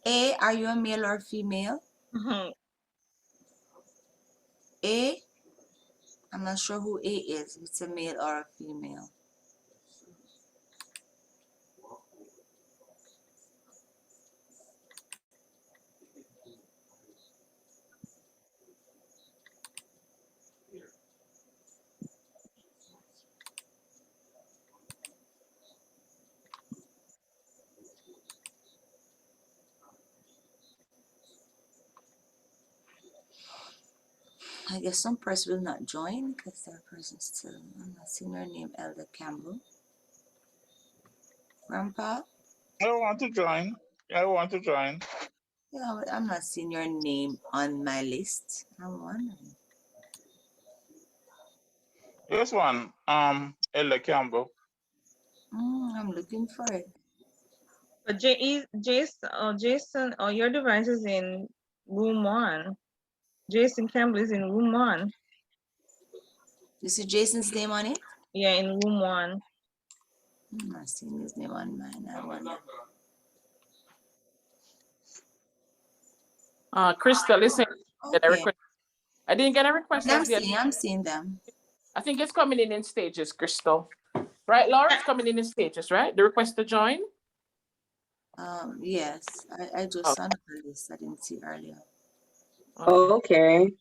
A, are you a male or female? A, I'm not sure who A is, if it's a male or a female. I guess some person will not join because their person still, I'm not seeing her name, Elder Campbell. Grandpa? I want to join. I want to join. Yeah, but I'm not seeing your name on my list. I'm wondering. This one, Elder Campbell. I'm looking for it. But Jason, your device is in room 1. Jason Campbell is in room 1. You see Jason's name on it? Yeah, in room 1. I'm not seeing his name on mine. I wonder. Crystal, listen. Okay. I didn't get a request as yet. I'm seeing them. I think it's coming in stages, Crystal. Right, Laura? It's coming in stages, right? The request to join? Yes, I just saw the list. I didn't see earlier. Okay.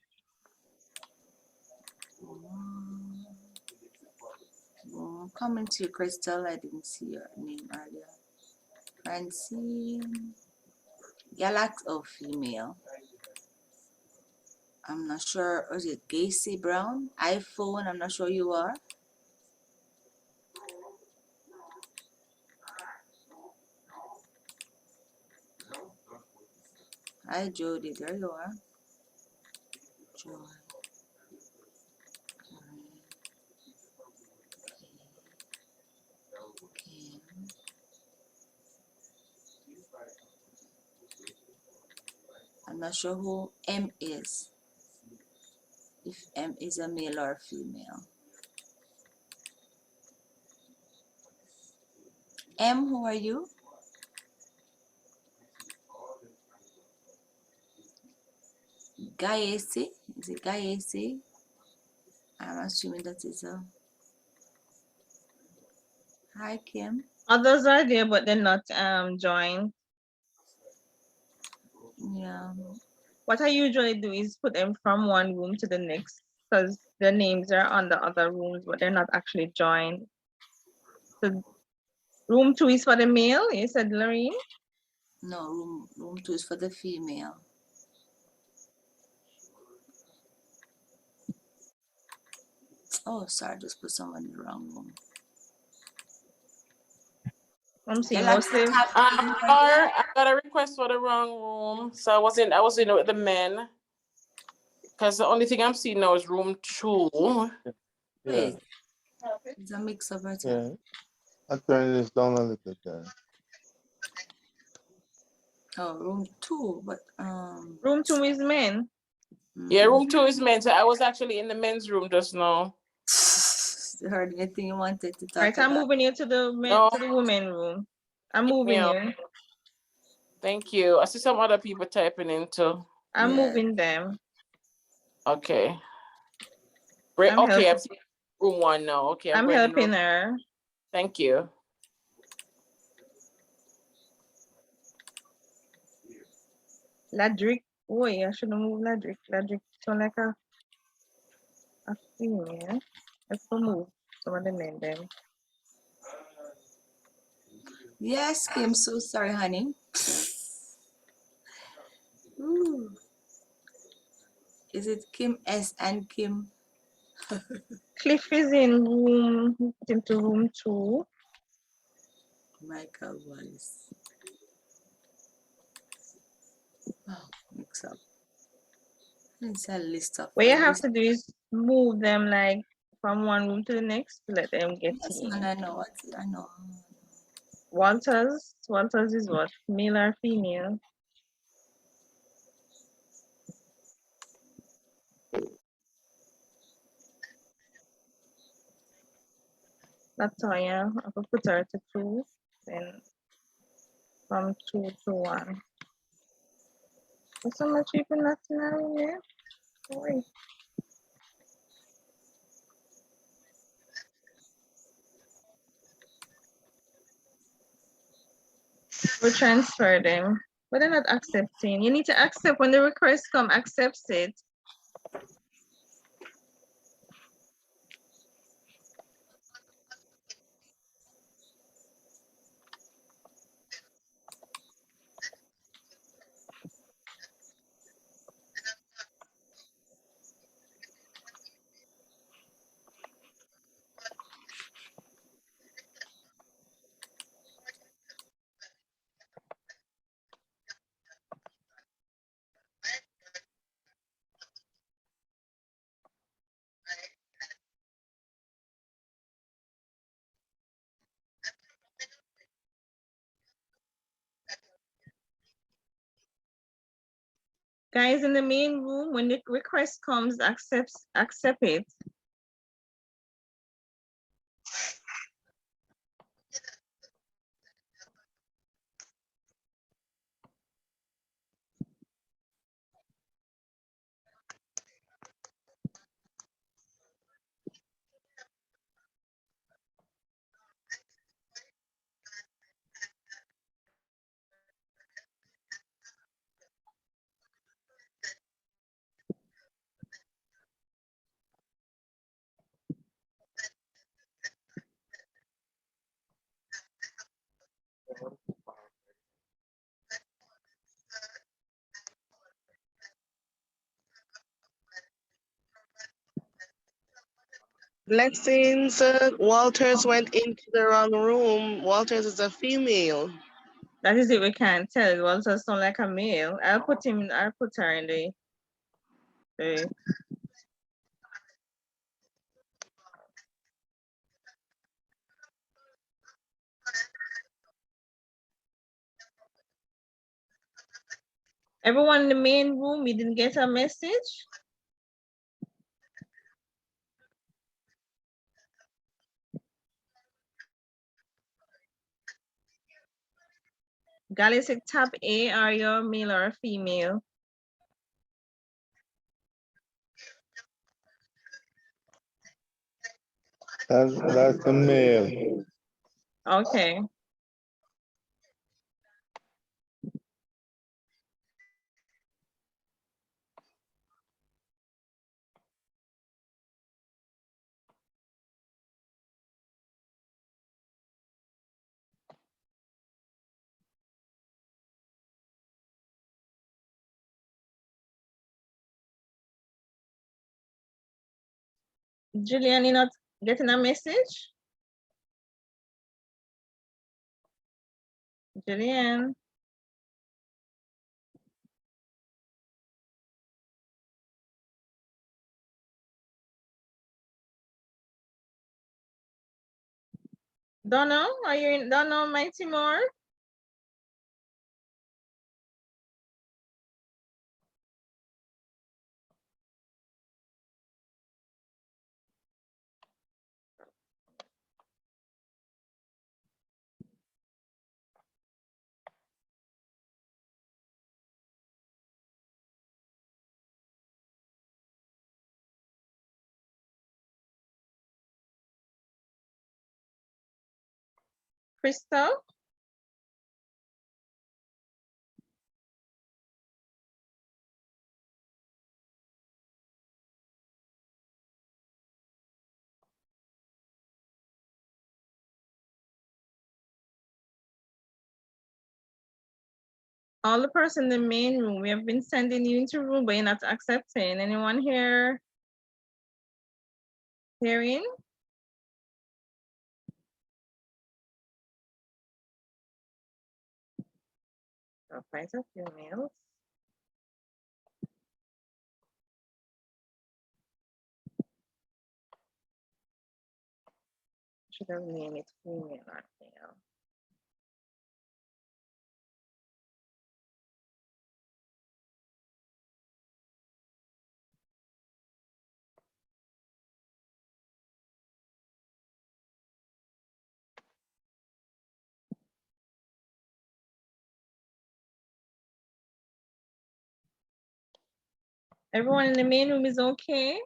Coming to you, Crystal. I didn't see your name earlier. Francine. Galax, oh, female. I'm not sure. Is it Gacy Brown? iPhone, I'm not sure you are. Hi, Jody. There you are. Joy. I'm not sure who M is. If M is a male or female. M, who are you? Gayesi? Is it Gayesi? I'm assuming that is a. Hi, Kim. Others are there, but they're not joined. Yeah. What I usually do is put them from one room to the next because their names are on the other rooms, but they're not actually joined. So room 2 is for the male, you said, Lorraine? No, room 2 is for the female. Oh, sorry, just put someone in the wrong room. I'm seeing Galaxy mostly. I got a request for the wrong room, so I was in with the men. Because the only thing I'm seeing now is room 2. Wait, it's a mix of it. Yeah. I turn this down a little bit. Oh, room 2, but room 2 is men. Yeah, room 2 is men. So I was actually in the men's room just now. Heard anything you wanted to talk Right, about? I'm moving you to the men, to the women room. I'm moving you. Thank you. I see some other people typing in too. I'm moving them. Okay. I'm Okay, I'm seeing room 1 now. Okay, I'm going in helping room. her. Thank you. Ladrick. Oh, I should have moved Ladrick. Ladrick sound like a female. Let's go move some of the men then. Yes, Kim, so sorry, honey. Ooh. Is it Kim S and Kim? Cliff is in room, into room 2. Michael Wallace. Oh, mix up. It's a list of. What you have to do is move them like from one room to the next to let them get Yes, in. and I know what I know. Walters is what? Male or female? Latoya, I could put her to 2, then from 2 to 1. There's so much people not in our room there. Sorry. We transfer them, but they're not accepting. You need to accept when the request come, accept it. Guys in the main room, when the request comes, accept it. Blessings, Walters went into the wrong room. Walters is a female. That is it, we can't tell. It was just sound like a male. I'll put her in the everyone in the main room, you didn't get a message? Galactic Tab A, are you a male or a female? That's a male. Okay. Julian, you're not getting a message? Julian. Donna, are you in Donna Mighty Moore? Crystal? All the person in the main room, we have been sending you into room, but you're not accepting. Anyone here hearing? I'll find a few mails. Should have named it female or male. Everyone in the main room is okay?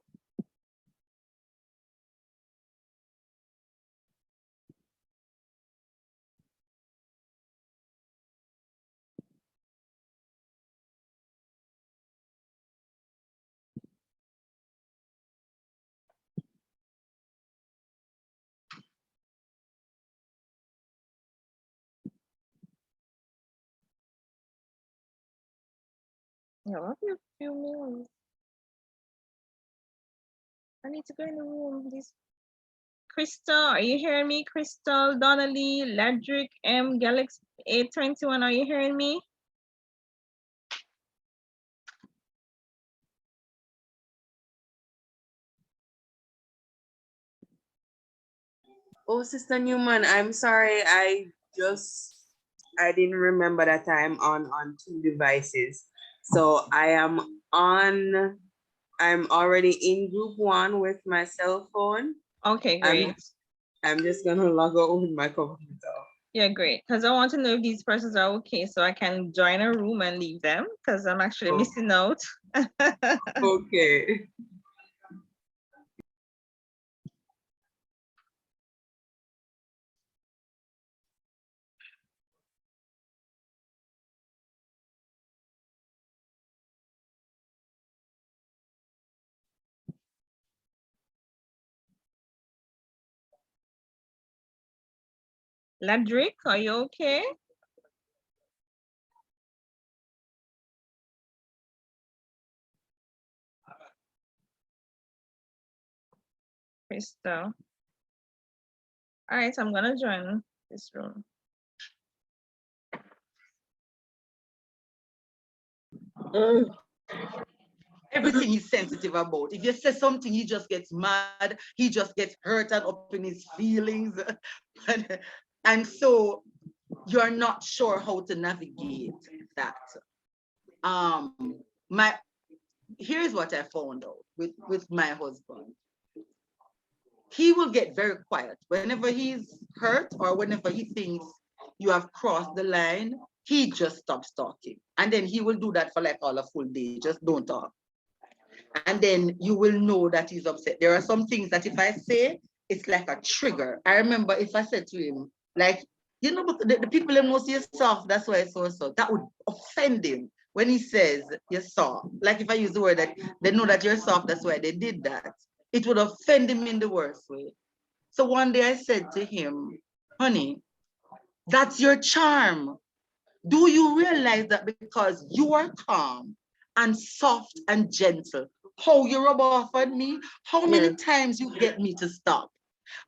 Yeah, what a few minutes. I need to go in the room. This Crystal, are you hearing me? Crystal, Donnelly, Ledrick, M, Galaxy 821, are you hearing me? Oh, Sister Newman, I'm sorry. I didn't remember that I'm on two devices. So I'm already in group 1 with my cell phone. Okay, great. I'm just gonna log out with my computer. Yeah, great. Because I want to know if these persons are okay so I can join a room and leave them because I'm actually missing out. Okay. Ledrick, are you okay? Crystal. All right, I'm gonna join this room. Everything he's sensitive about. If you say something, he just gets mad. He just gets hurt and up in his feelings. And so you're not sure how to navigate that. Here's what I found out with my husband. He will get very quiet whenever he's hurt or whenever he thinks you have crossed the line. He just stops talking, and then he will do that for like all a full day. Just don't talk, and then you will know that he's upset. There are some things that if I say, it's like a trigger. I remember if I said to him, like, you know, the people that know you're soft, that's why it's so. That would offend him when he says you're soft. Like if I use the word that they know that you're soft, that's why they did that. It would offend him in the worst way. So one day I said to him, honey, that's your charm. Do you realize that because you are calm and soft and gentle, how you rub off on me, how many times you get me to stop?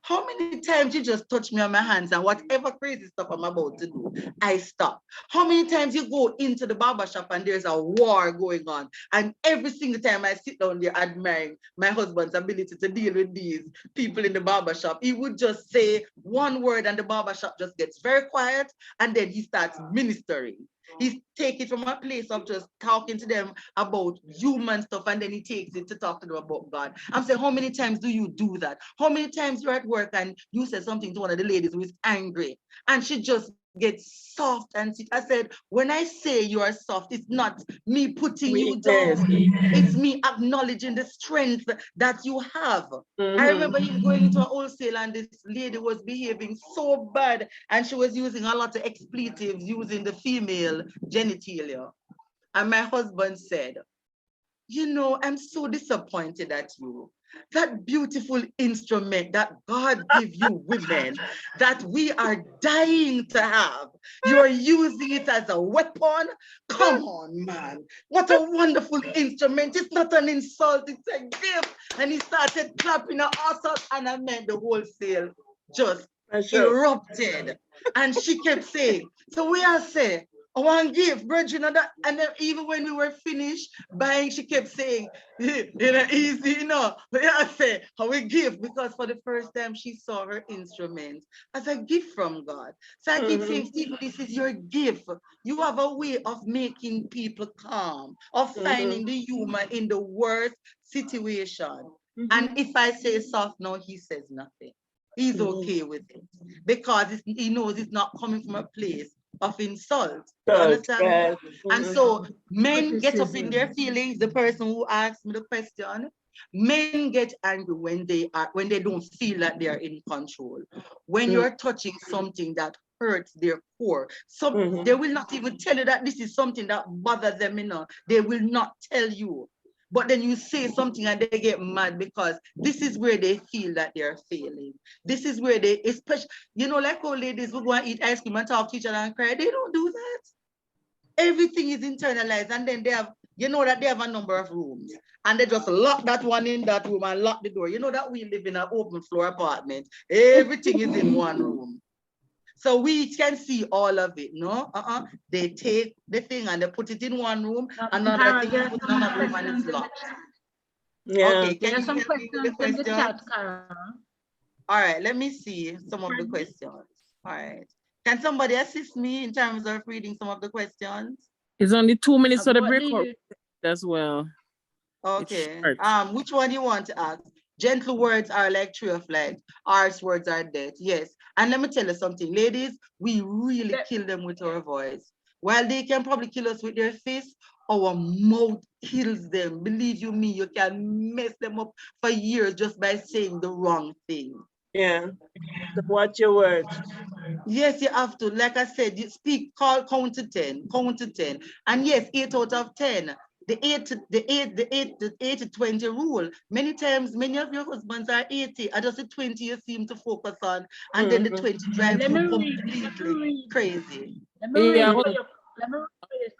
How many times you just touch me on my hands and whatever crazy stuff I'm about to do, I stop? How many times you go into the barbershop and there's a war going on, and every single time I sit down there admiring my husband's ability to deal with these people in the barbershop, he would just say one word and the barbershop just gets very quiet, and then he starts ministering. He takes it from a place of just talking to them about human stuff, and then he takes it to talk to them about God. I'm saying, how many times do you do that? How many times you're at work and you said something to one of the ladies who is angry, and she just gets soft and sit? I said, when I say you are soft, it's not me putting you down. It's me acknowledging the strength that you have. I remember him going into a wholesale and this lady was behaving so bad, and she was using a lot of expletives using the female genitalia. And my husband said, you know, I'm so disappointed at you. That beautiful instrument that God gave you women, that we are dying to have, you're using it as a weapon? Come on, man. What a wonderful instrument. It's not an insult, it's a gift. And he started clapping her ass out, and I meant the wholesale just erupted. And she kept saying, so we are saying, I want to give, brethren, and then even when we were finished buying, she kept saying, you know, easy, you know. But I say, how we give, because for the first time she saw her instrument as a gift from God. So I keep saying, Steve, this is your gift. You have a way of making people calm, of finding the humor in the worst situation. And if I say soft now, he says nothing. He's okay with it because he knows it's not coming from a place of insult. You understand? Yes. And so men get up in their feelings. The person who asked me the question, men get angry when they don't feel that they are in control. When you're touching something that hurts their core, they will not even tell you that this is something that bothers them. They will not tell you. But then you say something and they get mad because this is where they feel that they're failing. This is where they, especially, like old ladies who go and eat ice cream and talk to each other and cry. They don't do that. Everything is internalized, and then they have, that they have a number of rooms, and they just lock that one in that room and lock the door. That we live in an open floor apartment. Everything is in one room. So we can see all of it, no? They take the thing and they put it in one room, another thing they put in another room, and it's locked. Yeah. Okay, can you some help me with the questions in the chat, questions? Carol. All right, let me see some of the questions. All right. Can somebody assist me in terms of reading some of the questions? It's only 2 minutes to the What break do you- as well. Okay. Which one you want to ask? Gentle words are like tree of life. Harsh words are death. Yes. And let me tell you something, ladies, we really kill them with our voice. While they can probably kill us with their fists, our mouth kills them. Believe you me, you can mess them up for years just by saying the wrong thing. Yeah. So watch your words. Yes, you have to. Like I said, you speak, count to 10, count to 10. And yes, 8 out of 10. The 80-20 rule. Many times, many of your husbands are 80. And just the 20 you seem to focus on, and then the 20 drives you completely crazy. Let me read for you,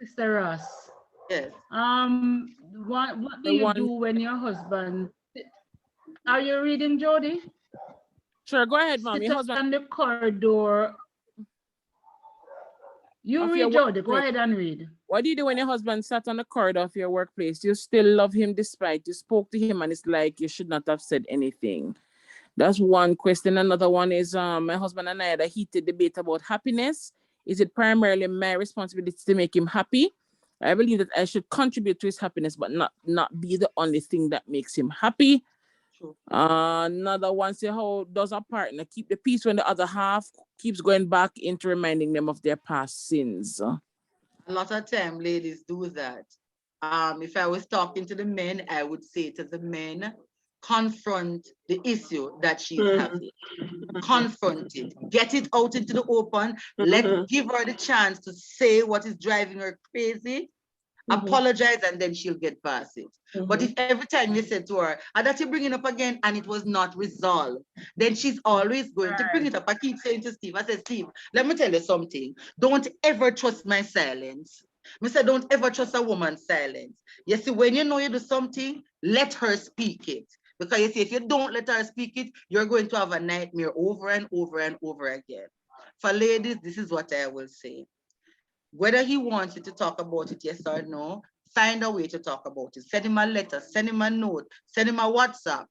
Sister Ross. Yes. What do you do when your husband? Are you reading, Jody? Sure, go ahead, Mom. Your husband on the corridor. You read, Jody. Go ahead and read. What do you do when your husband sat on the corridor of your workplace? You still love him despite you spoke to him, and it's like you should not have said anything. That's one question. Another one is my husband and I had a heated debate about happiness. Is it primarily my responsibility to make him happy? I believe that I should contribute to his happiness, but not be the only thing that makes him happy. Another one say, how does a partner keep the peace when the other half keeps going back into reminding them of their past sins? A lot of time ladies do that. If I was talking to the men, I would say to the men, confront the issue that she's having. Confront it. Get it out into the open. Give her the chance to say what is driving her crazy. Apologize, and then she'll get past it. But if every time you say to her, and that you bring it up again and it was not resolved, then she's always going to bring it up. I keep saying to Steve, I said, Steve, let me tell you something. Don't ever trust my silence. I said, don't ever trust a woman's silence. You see, when you know you do something, let her speak it. Because you see, if you don't let her speak it, you're going to have a nightmare over and over and over again. For ladies, this is what I will say. Whether he wants you to talk about it, yes or no, find a way to talk about it. Send him a letter, send him a note, send him a WhatsApp.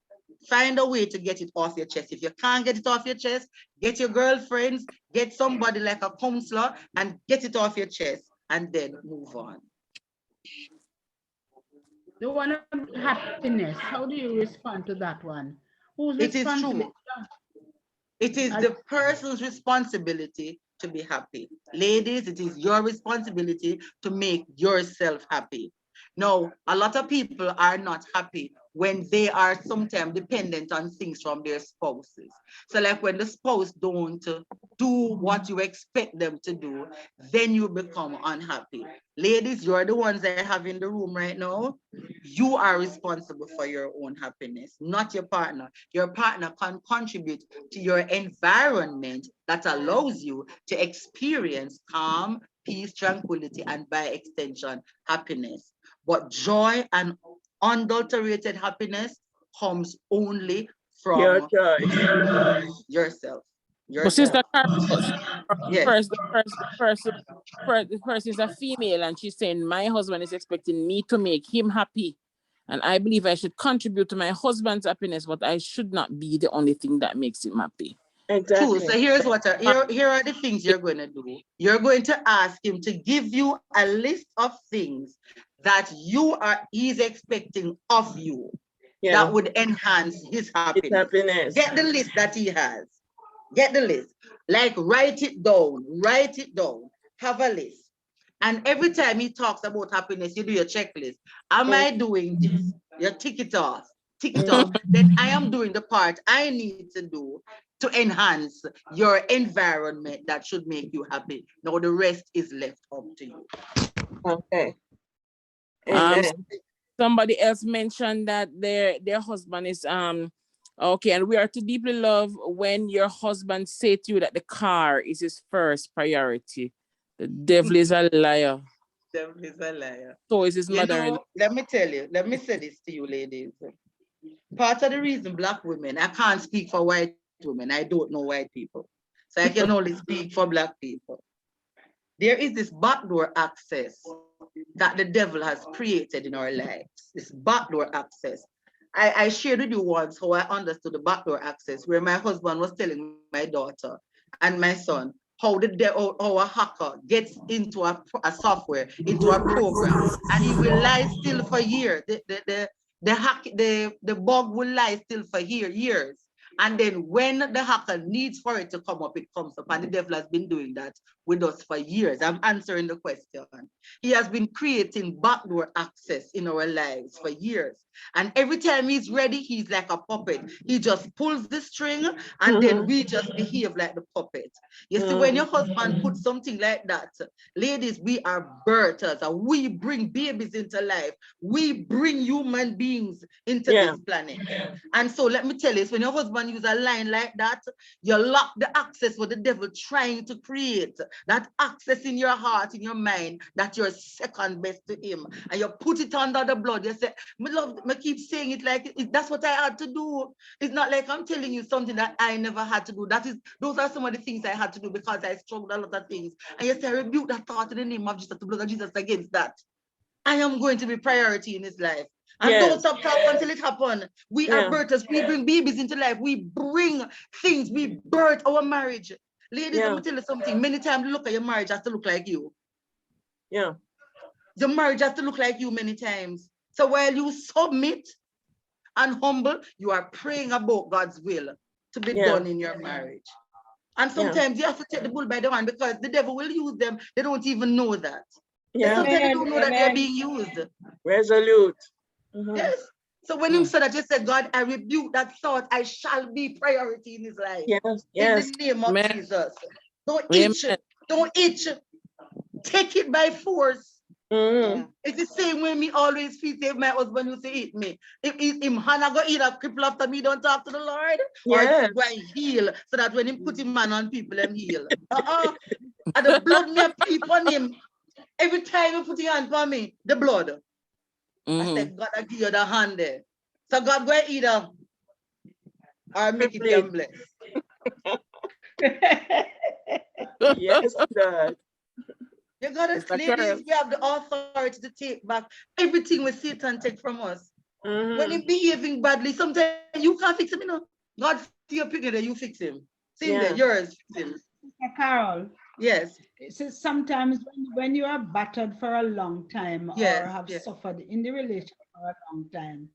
Find a way to get it off your chest. If you can't get it off your chest, get your girlfriends, get somebody like a counselor and get it off your chest, and then move on. The one of happiness, how do you respond to that one? Who's responsible? It is the person's responsibility to be happy. Ladies, it is your responsibility to make yourself happy. Now, a lot of people are not happy when they are sometimes dependent on things from their spouses. So like when the spouse don't do what you expect them to do, then you become unhappy. Ladies, you're the ones that I have in the room right now. You are responsible for your own happiness, not your partner. Your partner can contribute to your environment that allows you to experience calm, peace, tranquility, and by extension, happiness. But joy and unadulterated happiness comes only from your choice. Yourself. But Sister Yes. the person is a female and she's saying my husband is expecting me to make him happy. And I believe I should contribute to my husband's happiness, but I should not be the only thing that makes him happy. Exactly. True. So here's what here are the things you're going to do. You're going to ask him to give you a list of things that he's expecting of you that would enhance his happiness. Get the list that he has. Get the list. Like write it down. Write it down. have a list. And every time he talks about happiness, you do your checklist. Am I doing this? You tick it off. Tick it off. Then I am doing the part I need to do to enhance your environment that should make you happy. Now the rest is left up to you. Okay. Somebody else mentioned that their husband is okay, and we are to deeply love when your husband say to you that the car is his first priority. The devil is a liar. Devil is a liar. So is his mother. Let me tell you, let me say this to you, ladies. Part of the reason Black women, I can't speak for white women, I don't know white people. So I can only speak for Black people. There is this backdoor access that the devil has created in our lives, this backdoor access. I shared with you once how I understood the backdoor access, where my husband was telling my daughter and my son how a hacker gets into a software, into a program, and he will lie still for years. The bug will lie still for years. And then when the hacker needs for it to come up, it comes up. And the devil has been doing that with us for years. I'm answering the question. He has been creating backdoor access in our lives for years. And every time he's ready, he's like a puppet. He just pulls the string and then we just behave like the puppet. You see, when your husband puts something like that, ladies, we are birthers. We bring babies into life. We bring human beings into this planet. And so let me tell you, when your husband uses a line like that, you lock the access for the devil trying to create, that access in your heart, in your mind, that you're second best to him. And you put it under the blood. You say, my love, I keep saying it like that's what I had to do. It's not like I'm telling you something that I never had to do. Those are some of the things I had to do because I struggled a lot of things. And you say, I rebuke that thought in the name of Jesus, the blood of Jesus against that. I am going to be priority in his life. And don't stop talking until it happens. We are birthers. We bring babies into life. We bring things. We birth our marriage. Ladies, let me tell you something. Many times you look at your marriage has to look like you. Yeah. The marriage has to look like you many times. So while you submit and humble, you are praying about God's will to be done in your marriage. And sometimes you have to take the bull by the horn because the devil will use them. They don't even know that. Yeah. Sometimes they don't know that they're being used. Resolute. Yes. So when you said that, you said, God, I rebuke that thought. I shall be priority in his life. Yes. In the name of Jesus. Don't itch. Don't itch. Take it by force. It's the same way me always feel if my husband used to eat me. If him Hannah go eat a cripple after me, don't talk to the Lord. Or go and heal so that when he put him man on people, them heal. And the blood me peep on him. Every time you put your hand on me, the blood. I said, God, I give you the hand there. So God go eat them. Or make it them bless. Yes, God. You gotta, ladies, we have the authority to take back everything with Satan take from us. When he's behaving badly, sometimes you can't fix him, you know. God see your picture there, you fix him. See there, yours, fix him. Carol. Yes. So sometimes when you are battered for a long time or have suffered in the relationship for a long time,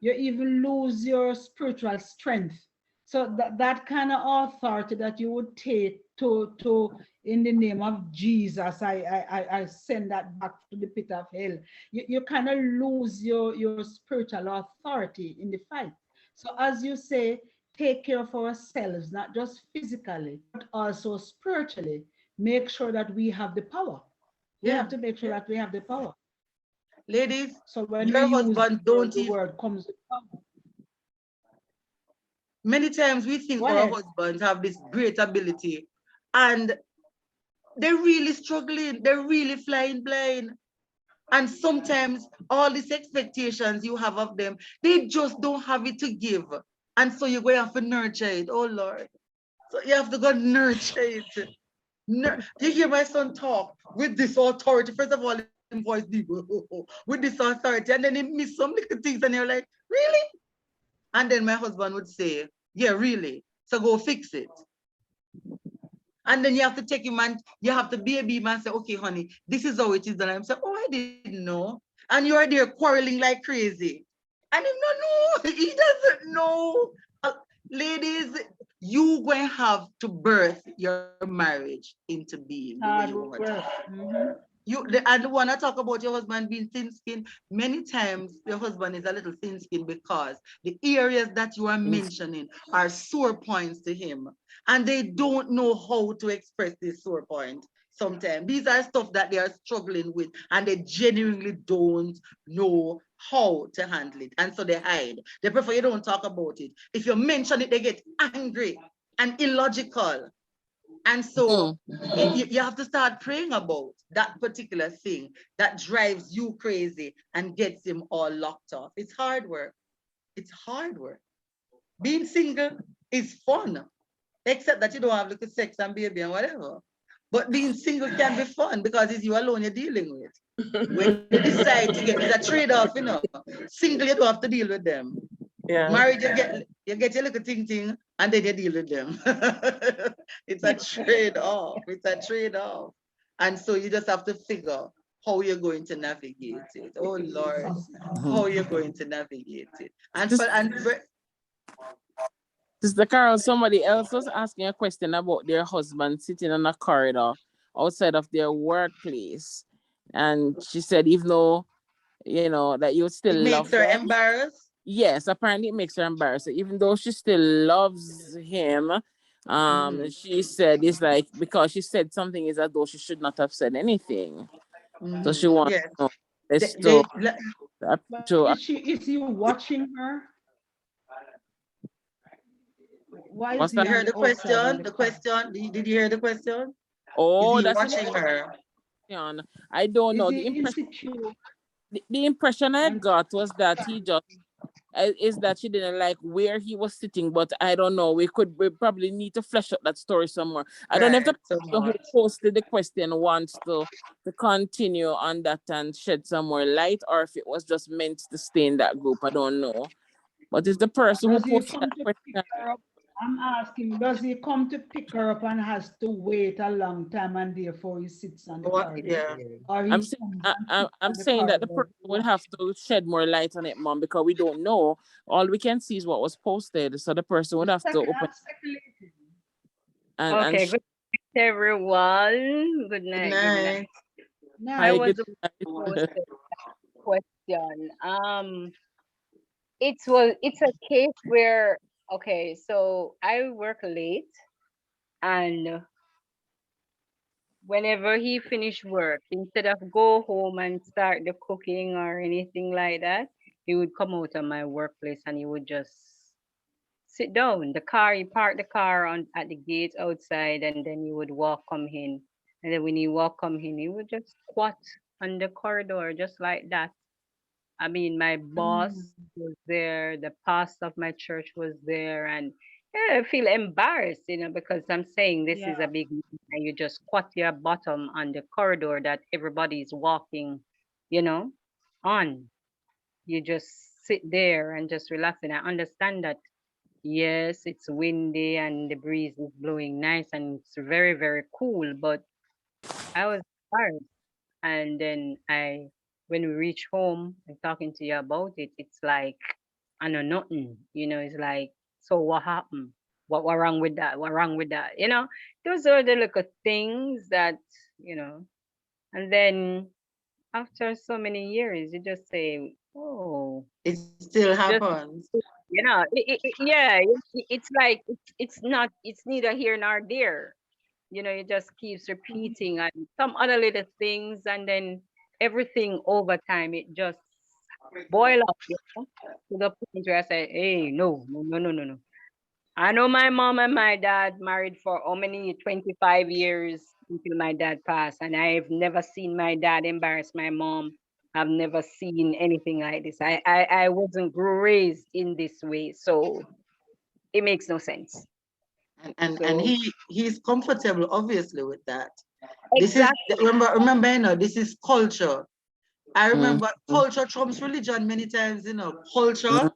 you even lose your spiritual strength. So that kind of authority that you would take to in the name of Jesus, I send that back to the pit of hell. You kind of lose your spiritual authority in the fight. So as you say, take care of ourselves, not just physically, but also spiritually. Make sure that we have the power. We have to make sure that we have the power. Ladies, so when your we husband use the word comes with power. Many times we think our husbands have this great ability and they're really struggling. They're really flying blind. And sometimes all these expectations you have of them, they just don't have it to give. And so you're going to have to nurture it. Oh, Lord. So you have to go nurture it. You hear my son talk with this authority. First of all, his voice deep, with this authority. And then he miss some little things and you're like, really? And then my husband would say, yeah, really. So go fix it. And then you have to take him and you have to baby him and say, okay, honey, this is how it is. And I'm saying, oh, I didn't know. And you're there quarreling like crazy. And he don't know. He doesn't know. Ladies, you going to have to birth your marriage into being the way Hard you want work. it. And the one I talk about your husband being thin-skinned, many times your husband is a little thin-skinned because the areas that you are mentioning are sore points to him, and they don't know how to express this sore point. Sometimes these are stuff that they are struggling with, and they genuinely don't know how to handle it, and so they hide. They prefer you don't talk about it. If you mention it, they get angry and illogical. And so you have to start praying about that particular thing that drives you crazy and gets him all locked off. It's hard work. It's hard work. Being single is fun, except that you don't have little sex and baby and whatever. But being single can be fun because it's you alone you're dealing with. When you decide to get, it's a trade-off, you know. Single, you don't have to deal with them. Yeah. Married, you get your little thing, and then you deal with them. It's a trade-off. It's a trade-off. And so you just have to figure how you're going to navigate it. Oh Lord, how you're going to navigate it. Sister Carol, somebody else was asking a question about their husband sitting on a corridor outside of their workplace. And she said, even though, you know, that you still love her them. Embarrassed? Yes, apparently it makes her embarrassed. Even though she still loves him, she said it's like, because she said something is as though she should not have said anything. So she wants to know. Is he watching her? Why Did you hear the question? Did you hear the question? Oh, is he that's watching her? I don't know. The impression I And got was that he just is that she didn't like where he was sitting, but I don't know. We probably need to flesh out that story somewhere. I don't know if the person who posted the question wants to continue on that and shed some more light, or if it was just meant to stay in that group. I don't know. But it's the person who Does he posted come that to question. pick her up? I'm asking, does he come to pick her up and has to wait a long time and therefore he sits on the corridor? Yeah. Or I'm saying that the person would have to shed more light on it, Mom, because we don't know. All we can see is what was posted. So the person would have to open. Okay, good night, everyone. Good night. Good night. I was posted question. It's a case where, okay, so I work late, and whenever he finished work, instead of go home and start the cooking or anything like that, he would come out of my workplace and he would just sit down. He parked the car at the gate outside, and then he would come in. And then when he come in, he would just squat on the corridor just like that. I mean, my boss was there, the pastor of my church was there, and yeah, I feel embarrassed, because I'm saying this is a big meeting, and you just squat your bottom on the corridor that everybody's walking, on. You just sit there and just relax. And I understand that, yes, it's windy and the breeze is blowing nice and it's very, very cool, but I was embarrassed. And then when we reach home and talking to you about it, it's like, I know nothing, it's like, so what happened? What wrong with that? What wrong with that? Those are the little things that, and then after so many years, you just say, oh. It still happens. It's like, it's neither here nor there. It just keeps repeating and some other little things, and then everything over time, it just boil up, to the point where I say, hey, no. I know my mom and my dad married for how many, 25 years until my dad passed, and I've never seen my dad embarrass my mom. I've never seen anything like this. I wasn't raised in this way, so it makes no sense. And he's comfortable, obviously, with that. Exactly. This is remember, this is culture. I remember culture trumps religion many times, culture.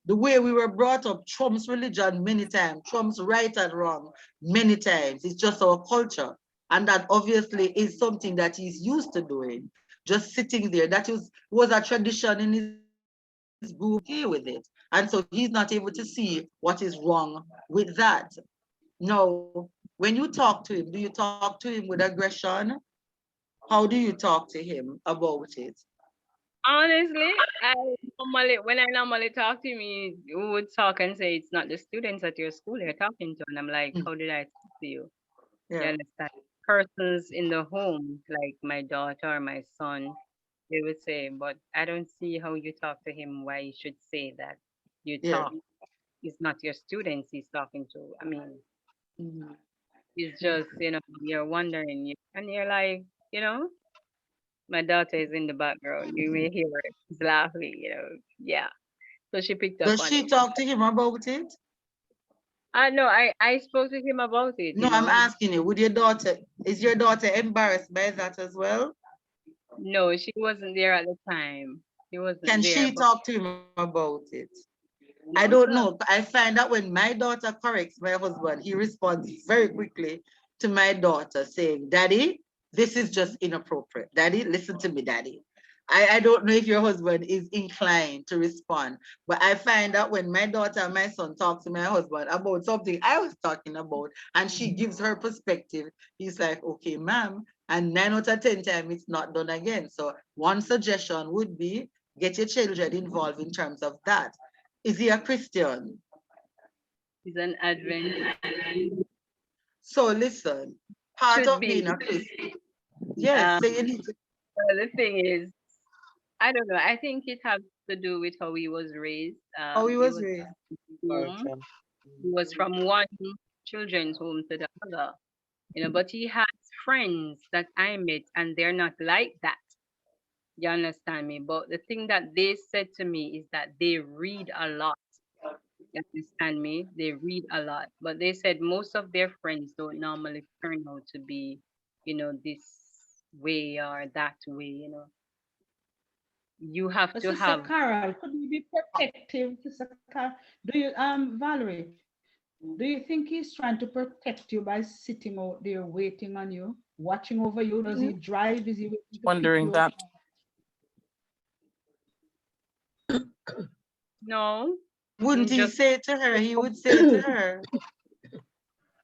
The way we were brought up trumps religion many times, trumps right and wrong many times. It's just our culture. And that obviously is something that he's used to doing, just sitting there. That was a tradition in his group, here with it. And so he's not able to see what is wrong with that. No, when you talk to him, do you talk to him with aggression? How do you talk to him about it? Honestly, when I normally talk to him, he would talk and say it's not the students at your school you're talking to, and I'm like, how did I talk to you? You Yeah. understand? Persons in the home, like my daughter or my son, they would say, but I don't see how you talk to him. Why you should say that? You Yeah. talk. It's not your students he's talking to. I mean, Mhm. it's just, you're wondering, and you're like, my daughter is in the background. You may hear her. She's laughing, Yeah. So she picked up Does on she it. talk to him about it? No, I spoke to him about it, No, I'm asking you, is your daughter embarrassed by that as well? No, she wasn't there at the time. She wasn't Can there. she But talk to him about it? I don't know. I find that when my daughter corrects my husband, he responds very quickly to my daughter saying, Daddy, this is just inappropriate. Daddy, listen to me, Daddy. I don't know if your husband is inclined to respond, but I find that when my daughter and my son talk to my husband about something I was talking about, and she gives her perspective, he's like, okay, ma'am. And 9 out of 10 times it's not done again. So one suggestion would be get your children involved in terms of that. Is he a Christian? He's an Adventist. So listen, part Should of be. being a Christian. Yes, so you need to. Well, the thing is, I don't know. I think it has to do with how he was raised. How he was raised. Home. He was from one children's home to the other, but he has friends that I met and they're not like that. You understand me? But the thing that they said to me is that they read a lot. You understand me? They read a lot. But they said most of their friends don't normally turn out to be, this way or that way. You have But to Sister have. Carol, could we be protective, Sister Carol? Do you, Valerie, do you think he's trying to protect you by sitting out there waiting on you, watching over you? Does he drive? Is he waiting to Wondering pick you up? that. No. Wouldn't he say to her? He would say to her.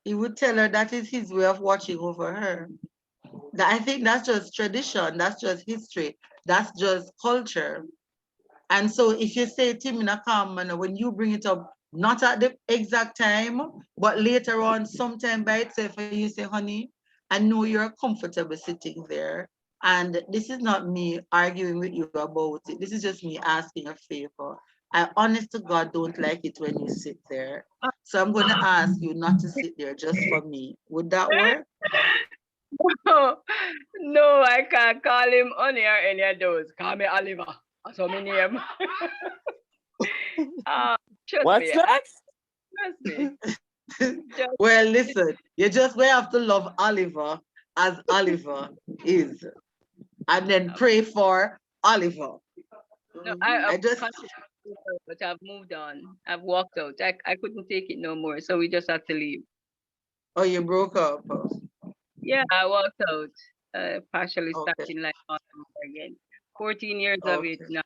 He would tell her that is his way of watching over her. I think that's just tradition. That's just history. That's just culture. And so if you say to him in a calm manner, when you bring it up, not at the exact time, but later on, sometime by itself, and you say, honey, I know you're comfortable sitting there. And this is not me arguing with you about it. This is just me asking a favor. I honest to God don't like it when you sit there. So I'm going to ask you not to sit there just for me. Would that work? No, I can't call him honey or any of those. Call me Oliver. That's my name. What's that? Trust me. Well, listen, you just may have to love Oliver as Oliver is, and then pray for Oliver. No, I just, but I've moved on. I've walked out. I couldn't take it no more, so we just had to leave. Oh, you broke up? Yeah, I walked out. Partially starting life all over again. 14 years of it now.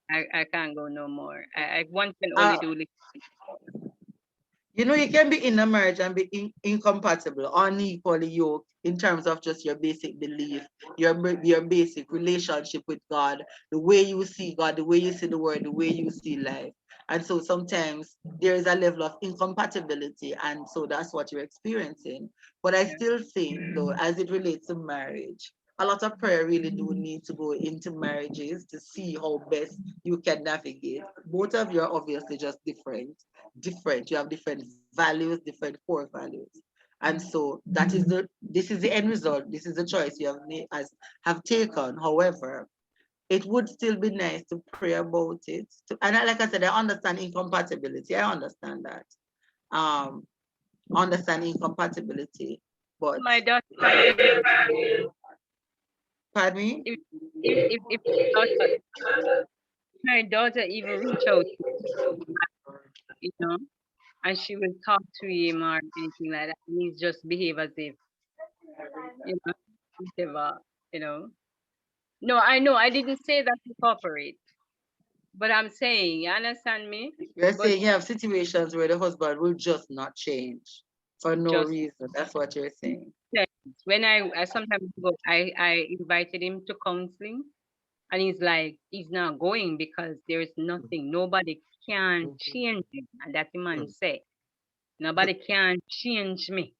I can't go no more. One can only do this. You know, you can be in a marriage and be incompatible, unequally yoked in terms of just your basic belief, your basic relationship with God, the way you see God, the way you see the world, the way you see life. And so sometimes there is a level of incompatibility, and so that's what you're experiencing. But I still think, though, as it relates to marriage, a lot of prayer really do need to go into marriages to see how best you can navigate. Both of you are obviously just different. You have different values, different core values. And so this is the end result. This is the choice you have made, have taken. However, it would still be nice to pray about it. And like I said, I understand incompatibility. I understand that. Understand incompatibility. But my daughter, pardon me? If my daughter even reach out, and she will talk to him or anything like that, and he just behave as if, whatever, No, I know I didn't say that to cooperate, but I'm saying, you understand me? You're saying you have situations where the husband will just not change. For no Just reason. That's what you're saying. when I sometimes go, I invited him to counseling, and he's like, he's not going because there is nothing, nobody can change him. And that the man say, nobody can change me.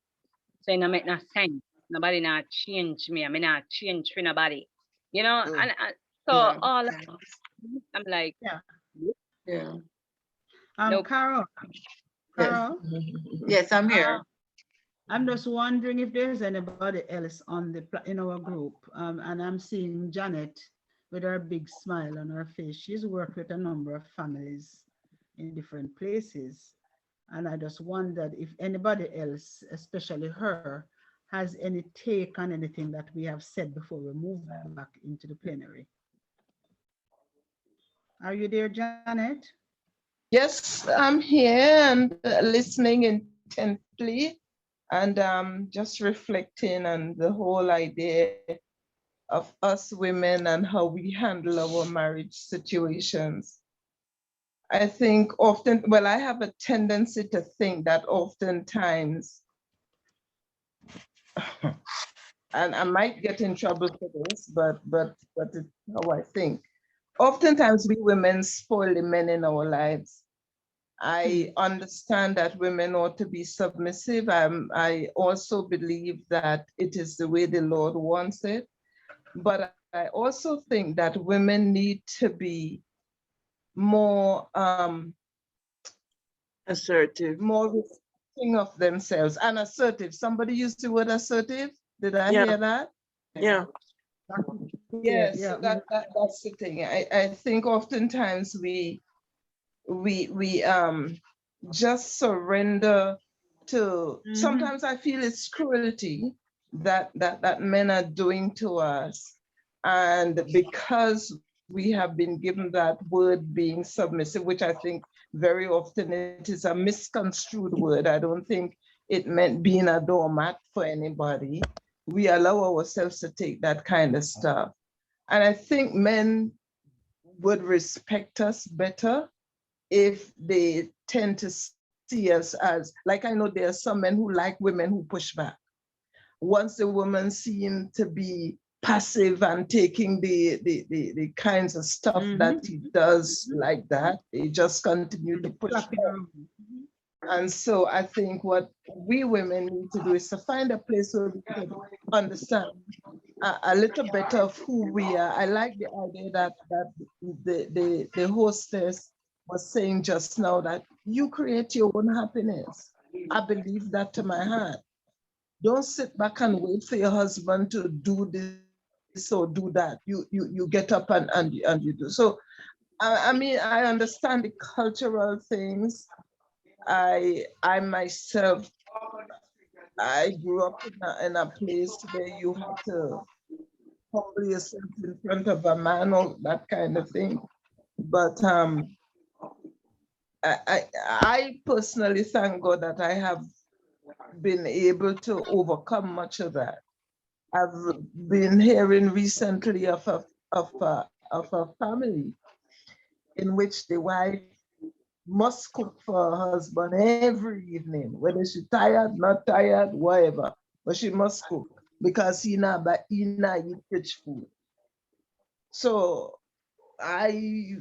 So it no make no sense. Nobody not change me. I mean not change for nobody. You know, and so Yeah. all of I'm like, Yeah. Yeah. nope. Carol. Yes. Carol. Yes, I'm here. I'm just wondering if there's anybody else on the in our group, and I'm seeing Janet with her big smile on her face. She's worked with a number of families in different places, and I just wondered if anybody else, especially her, has any take on anything that we have said before we move back into the plenary. Are you there, Janet? Yes, I'm here and listening intently and just reflecting on the whole idea of us women and how we handle our marriage situations. I think often, well, I have a tendency to think that oftentimes, and I might get in trouble for this, but it's how I think. Oftentimes we women spoil the men in our lives. I understand that women ought to be submissive. I also believe that it is the way the Lord wants it. But I also think that women need to be more assertive, more respecting of themselves and assertive. Somebody used the word assertive. Did I hear that? Yeah. Yes, yeah. That's the thing. I think oftentimes we just surrender to, sometimes I feel it's cruelty that men are doing to us. And because we have been given that word being submissive, which I think very often it is a misconstrued word. I don't think it meant being a doormat for anybody. We allow ourselves to take that kind of stuff. And I think men would respect us better if they tend to see us as, like I know there are some men who like women who push back. Once the woman seems to be passive and taking the kinds of stuff that he does like that, they just continue to push back. And so I think what we women need to do is to find a place where we can understand a little better of who we are. I like the idea that the hostess was saying just now, that you create your own happiness. I believe that to my heart. Don't sit back and wait for your husband to do this or do that. You get up and you do. So, I mean, I understand the cultural things. I myself, I grew up in a place where you have to humble yourself in front of a man or that kind of thing. But I personally thank God that I have been able to overcome much of that. I've been hearing recently of a family in which the wife must cook for her husband every evening, whether she's tired, not tired, whatever, but she must cook because he not eat rich food. So I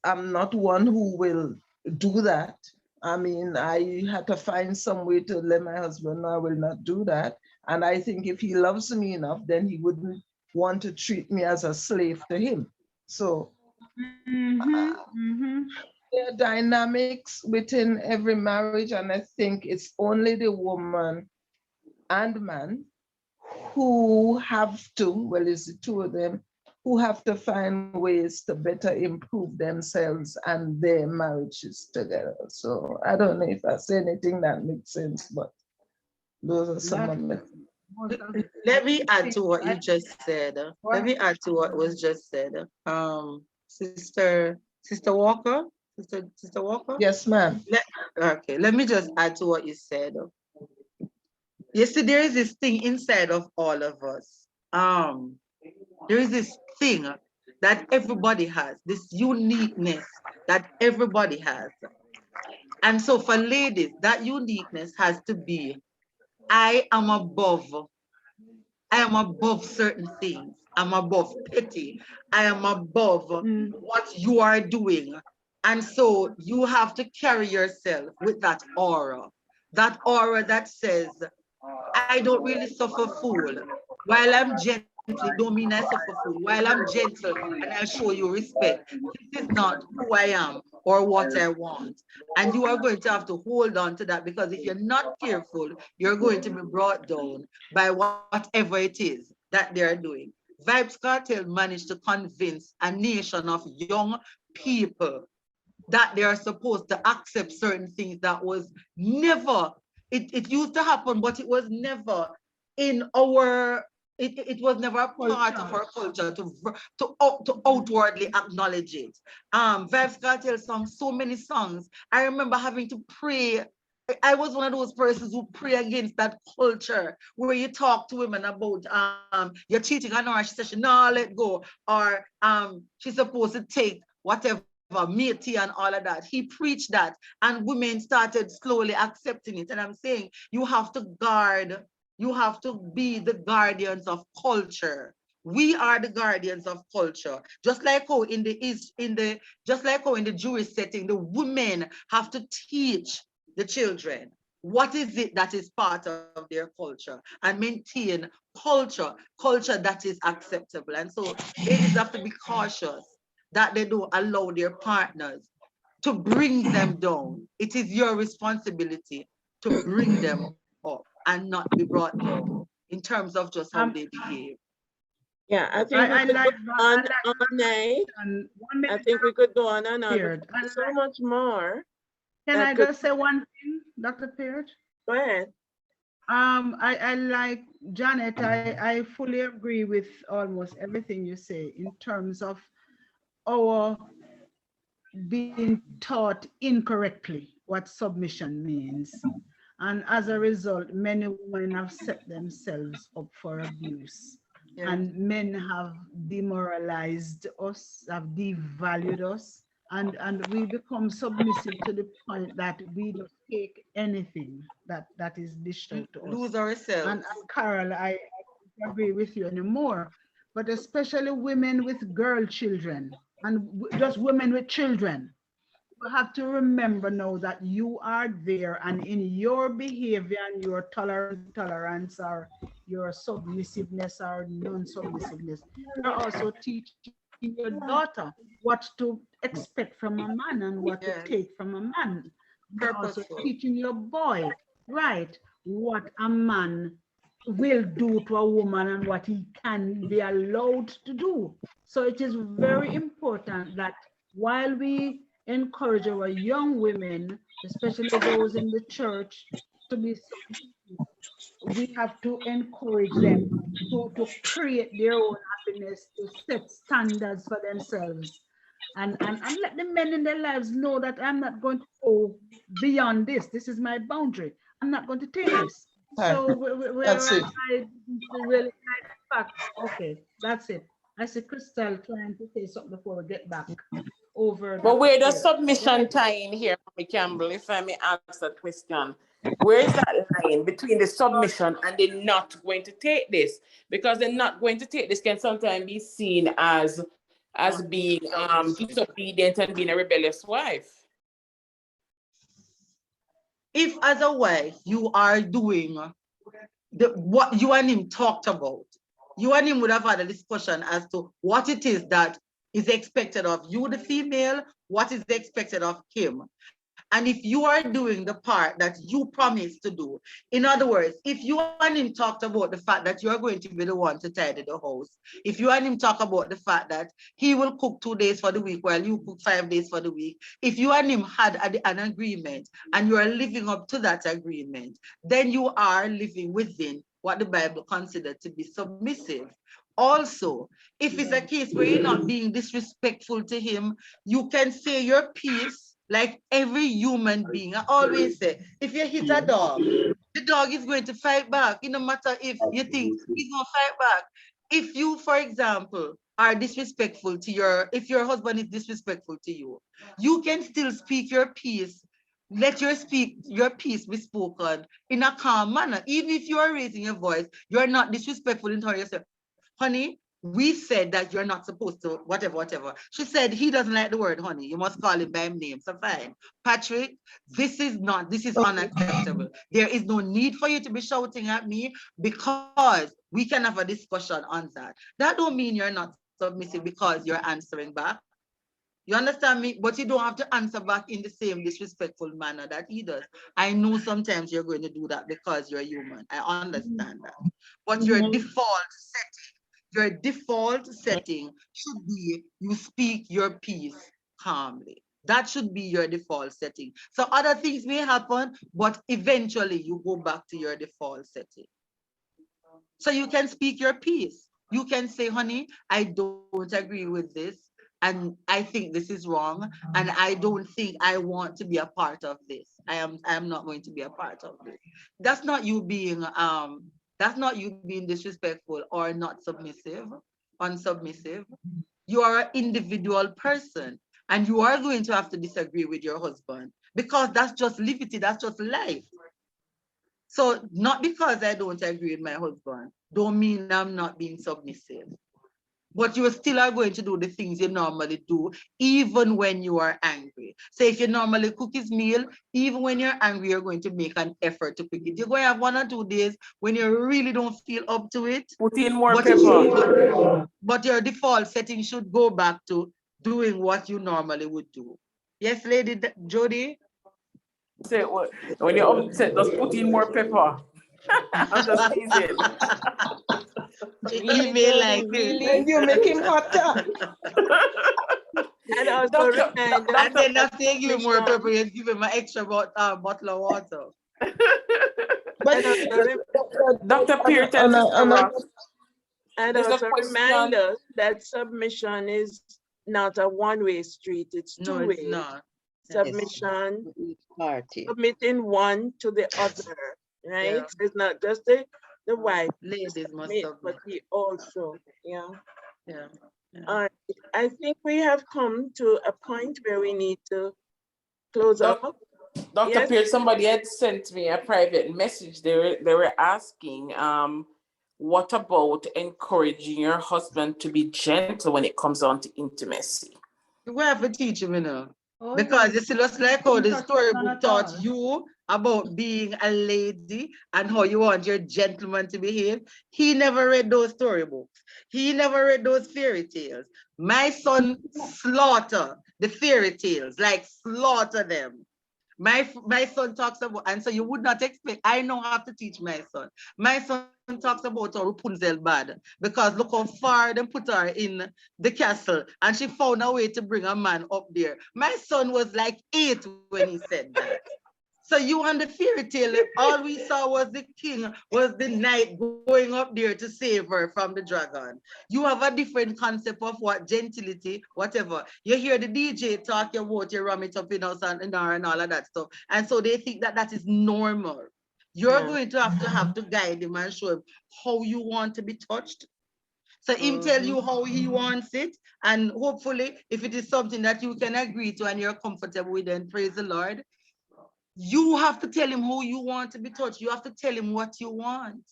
am not one who will do that. I mean, I had to find some way to let my husband know I will not do that. And I think if he loves me enough, then he wouldn't want to treat me as a slave to him. So there are dynamics within every marriage, and I think it's only the woman and man who have to, well, it's the two of them, who have to find ways to better improve themselves and their marriages together. So I don't know if I say anything that makes sense, but those are some of them. Let me add to what you just said. Let me add to what was just said. Sister Walker? Sister Walker? Yes, ma'am. Okay, let me just add to what you said. You see, there is this thing inside of all of us. There is this thing that everybody has, this uniqueness that everybody has. And so for ladies, that uniqueness has to be I am above certain things. I'm above petty. I am above what you are doing. And so you have to carry yourself with that aura that says, I don't really suffer fool. While I'm gentle, don't mean I suffer fool. While I'm gentle and I'll show you respect, this is not who I am or what I want. And you are going to have to hold on to that, because if you're not careful, you're going to be brought down by whatever it is that they're doing. Vybz Kartel managed to convince a nation of young people that they are supposed to accept certain things that was never, it used to happen, but it was never in our, it was never a part of our culture to outwardly acknowledge it. Vybz Kartel sang so many songs. I remember having to pray. I was one of those persons who pray against that culture where you talk to women about you're cheating on her, she says she no let go, or she's supposed to take whatever matey and all of that. He preached that, and women started slowly accepting it. And I'm saying you have to guard, you have to be the guardians of culture. We are the guardians of culture. Just like how in the Jewish setting, the women have to teach the children what is it that is part of their culture and maintain culture that is acceptable. And so ladies have to be cautious that they don't allow their partners to bring them down. It is your responsibility to bring them up and not be brought down in terms of just how they behave. Yeah, I think we could go on all night. I think we could go on and on. There's so much more. Can I just say one thing, Dr. Peart? Go ahead. I like Janet. I fully agree with almost everything you say in terms of our being taught incorrectly what submission means. And as a result, many women have set themselves up for abuse. Yeah. And men have demoralized us, have devalued us, and we become submissive to the point that we don't take anything that is dished out to us. Lose ourselves. And Carol, I don't agree with you anymore, but especially women with girl children and just women with children. You have to remember now that you are there, and in your behavior and your tolerance or your submissiveness or non-submissiveness, you're also teaching your daughter what to expect from a man and what to take from a man. You're also teaching your boy, right, what a man will do to a woman and what he can be allowed to do. So it is very important that while we encourage our young women, especially those in the church, to be submissive, we have to encourage them to create their own happiness, to set standards for themselves, and let the men in their lives know that I'm not going to go beyond this. This is my boundary. I'm not going to take this. So That's it. I really like the fact. Okay, that's it. I see Crystal trying to say something before we get back over. But where does submission tie in here, Mami Campbell, if I may ask that question? Where is that line between the submission and the not going to take this? Because the not going to take this can sometimes be seen as being disobedient and being a rebellious wife. If as a wife you are doing what you and him talked about, you and him would have had a discussion as to what it is that is expected of you, the female, what is expected of him. And if you are doing the part that you promised to do, in other words, if you and him talked about the fact that you're going to be the one to tidy the house, if you and him talk about the fact that he will cook 2 days for the week while you cook 5 days for the week, if you and him had an agreement and you are living up to that agreement, then you are living within what the Bible considered to be submissive. Also, if it's a case where you're not being disrespectful to him, you can say your piece like every human being. I always say, if you hit a dog, the dog is going to fight back. It no matter if you think he's going to fight back. If you, for example, are disrespectful to if your husband is disrespectful to you, you can still speak your piece let your piece be spoken in a calm manner. Even if you are raising your voice, you're not disrespectful in telling yourself, honey, we said that you're not supposed to, whatever. She said he doesn't like the word honey. You must call him by his name. So fine. Patrick, this is unacceptable. There is no need for you to be shouting at me because we can have a discussion on that. That don't mean you're not submissive because you're answering back. You understand me? But you don't have to answer back in the same disrespectful manner that he does. I know sometimes you're going to do that because you're human. I understand that. But your default setting should be you speak your piece calmly. That should be your default setting. So other things may happen, but eventually you go back to your default setting. So you can speak your piece. You can say, honey, I don't agree with this. And I think this is wrong. And I don't think I want to be a part of this. I am not going to be a part of this. That's not you being disrespectful or not submissive, unsubmissive. You are an individual person and you are going to have to disagree with your husband because that's just liberty, that's just life. So not because I don't agree with my husband, don't mean I'm not being submissive. But you still are going to do the things you normally do, even when you are angry. So if you normally cook his meal, even when you're angry, you're going to make an effort to cook it. You're going to have 1 or 2 days when you really don't feel up to it. Put in more pepper. But your default setting should go back to doing what you normally would do. Yes, Lady Jody? Say when you're upset, just put in more pepper. I'm just teasing. Email like really? And you make him hotter. And also remind and then after you give him more pepper, you give him an extra bottle of water. But Dr. Pearson and also remind us that submission is not a one-way street, it's two-way. It's not. Submission, submitting one to the other, right? Yeah. It's not just the wife. Ladies must submit, but we also, I think we have come to a point where we need to close up. Dr. Pierce, somebody had sent me a private message. They were asking, what about encouraging your husband to be gentle when it comes on to intimacy? We have to teach him, you know. Because you see, just like how the storybook taught you about being a lady and how you want your gentleman to behave, he never read those storybooks. He never read those fairy tales. My son slaughter the fairy tales, like slaughter them. My son talks about, and so you would not expect, I know how to teach my son. My son talks about how Rapunzel bad, because look how far they put her in the castle, and she found a way to bring a man up there. My son was like 8 when he said that. So you on the fairy tale, all we saw was the king, was the knight going up there to save her from the dragon. You have a different concept of what gentility, whatever. You hear the DJ talk about you ram it up in us and all of that stuff. And so they think that that is normal. You're going to have to guide him and show him how you want to be touched. So him tell you how he wants it. And hopefully, if it is something that you can agree to and you're comfortable with, then praise the Lord. You have to tell him who you want to be touched. You have to tell him what you want.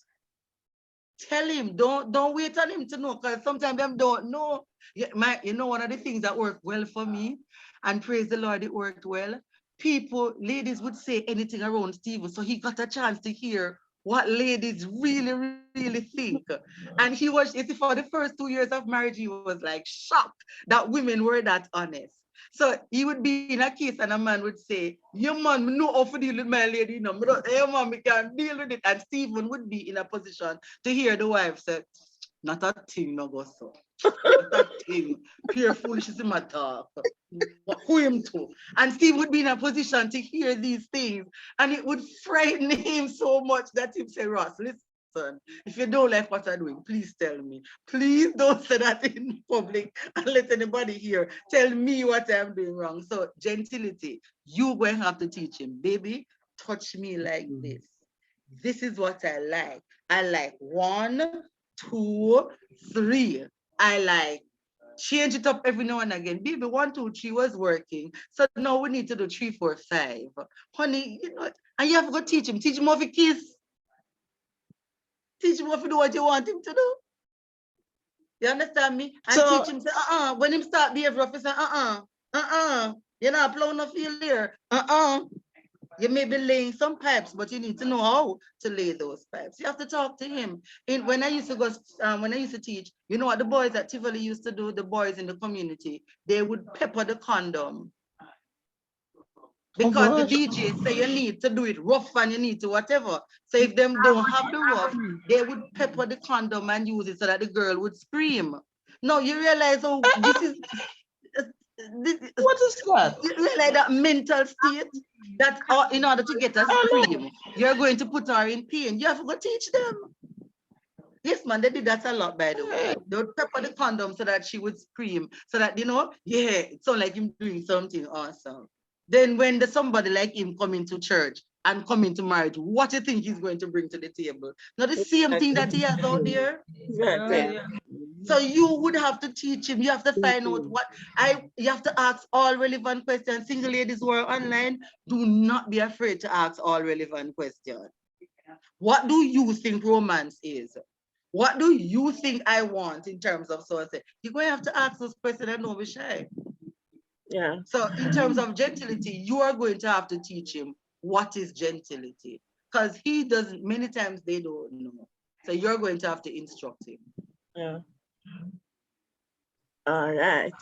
Tell him, don't wait on him to know, because sometimes them don't know. You know, one of the things that worked well for me, and praise the Lord, it worked well. Ladies would say anything around Stephen, so he got a chance to hear what ladies really, really think. And he was, for the first 2 years of marriage, he was like shocked that women were that honest. So he would be in a case and a man would say, your man know how to deal with my lady, you know, your man, we can deal with it. And Stephen would be in a position to hear the wife say, not a thing, no go so. Not a thing. Pure foolishness in my talk. Who him to? And Steve would be in a position to hear these things. And it would frighten him so much that he'd say, Ross, listen. If you don't like what I'm doing, please tell me. Please don't say that in public and let anybody hear. Tell me what I'm doing wrong. So gentility, you're going to have to teach him. Baby, touch me like this. This is what I like. I like 1, 2, 3. I like change it up every now and again. Baby, 1, 2, 3 was working. So now we need to do 3, 4, 5. Honey, you know, and you have to teach him how to kiss. Teach him how to do what you want him to do. You understand me? And So- teach him, say, when him start behave rough, he say, you're not plowing no field here. You may be laying some pipes, but you need to know how to lay those pipes. You have to talk to him. When I used to go, when I used to teach, you know what the boys at Tivoli used to do, the boys in the community, they would pepper the condom. Because the DJ say you need to do it rough and you need to whatever. So if them don't have the rough, they would pepper the condom and use it so that the girl would scream. No, you realize, oh, this is, what is that? You realize that mental state that in order to get a scream, you're going to put her in pain. You have to go teach them. Yes, man, they did that a lot, by the way. They would pepper the condom so that she would scream, so that, you know, yeah, it sounds like him doing something awesome. Then when somebody like him come into church and come into marriage, what do you think he's going to bring to the table? Not the same thing that he has out there. Exactly. So you would have to teach him. You have to find out you have to ask all relevant questions. Single ladies who are online, do not be afraid to ask all relevant questions. What do you think romance is? What do you think I want in terms of so-and-so? You're going to have to ask those questions and don't be shy. Yeah. So in terms of gentility, you are going to have to teach him what is gentility, because he doesn't, many times they don't know. So you're going to have to instruct him. Yeah. All right.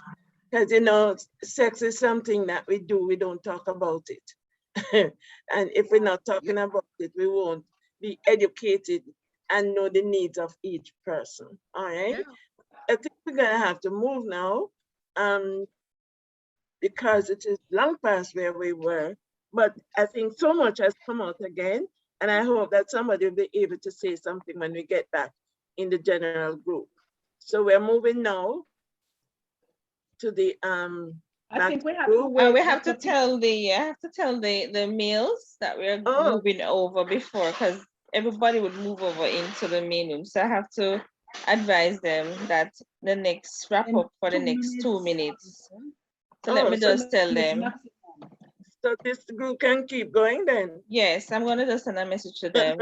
Because, you know, sex is something that we do, we don't talk about it. And if we're not talking about it, we won't be educated and know the needs of each person. All right. I think we're going to have to move now. Because it is long past where we were, but I think so much has come out again, and I hope that somebody will be able to say something when we get back in the general group. So we're moving now to the I think we have to wait. We have to tell the males that we're moving over before, because everybody would move over into the main room. So I have to advise them that the next wrap up for the next 2 minutes. So let me just tell them. So this group can keep going then? Yes, I'm going to just send a message to them.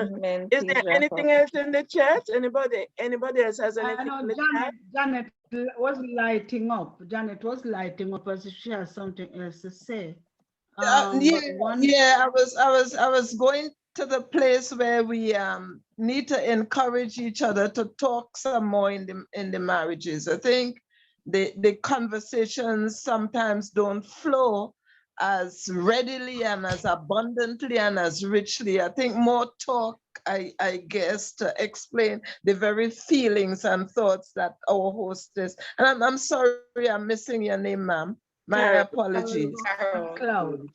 Is there anything else in the chat? Anybody else has anything I know in the chat? Janet was lighting up. Janet was lighting up as if she has something else to say. I was going to the place where we need to encourage each other to talk some more in the marriages. I think the conversations sometimes don't flow as readily and as abundantly and as richly. I think more talk, I guess, to explain the very feelings and thoughts that our hostess, and I'm sorry, I'm missing your name, ma'am. My apologies. Carol.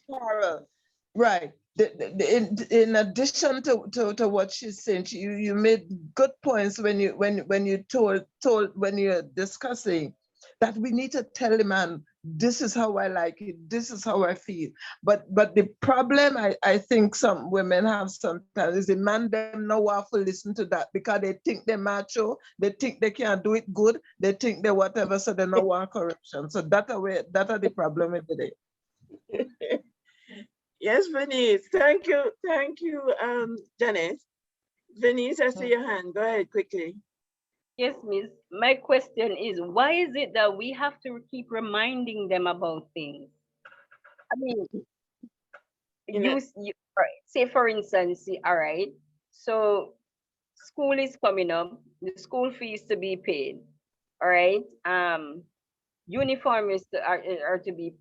Right. In addition to what she's saying, you made good points when you told when you're discussing that we need to tell the man, this is how I like it, this is how I feel. But the problem I think some women have sometimes is the man them no want to listen to that because they think they're macho, they think they can't do it good, they think they whatever, so they no want correction. So that are the problem with it. Yes, Venice. Thank you, Janet. Venice, I see your hand. Go ahead quickly. Yes, Miss. My question is, why is it that we have to keep reminding them about things? I mean, you say for instance, all right, so school is coming up, the school fees to be paid, all right, uniforms are to be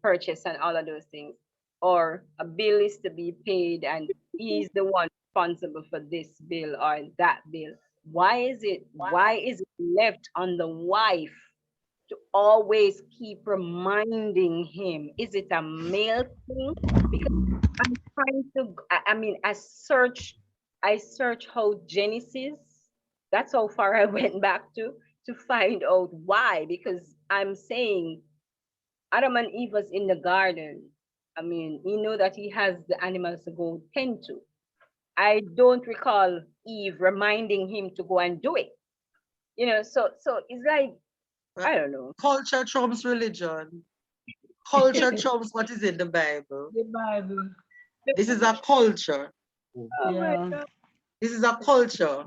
purchased and all of those things, or a bill is to be paid and he's the one responsible for this bill or that bill. Why is it left on the wife to always keep reminding him? Is it a male thing? Because I'm trying to, I search how Genesis, that's how far I went back to find out why, because I'm saying Adam and Eve was in the garden. You know that he has the animals to go tend to. I don't recall Eve reminding him to go and do it. So it's like I don't know. Culture trumps religion. Culture trumps what is in the Bible. The Bible. This is a culture. Oh my Yeah. God. This is a culture.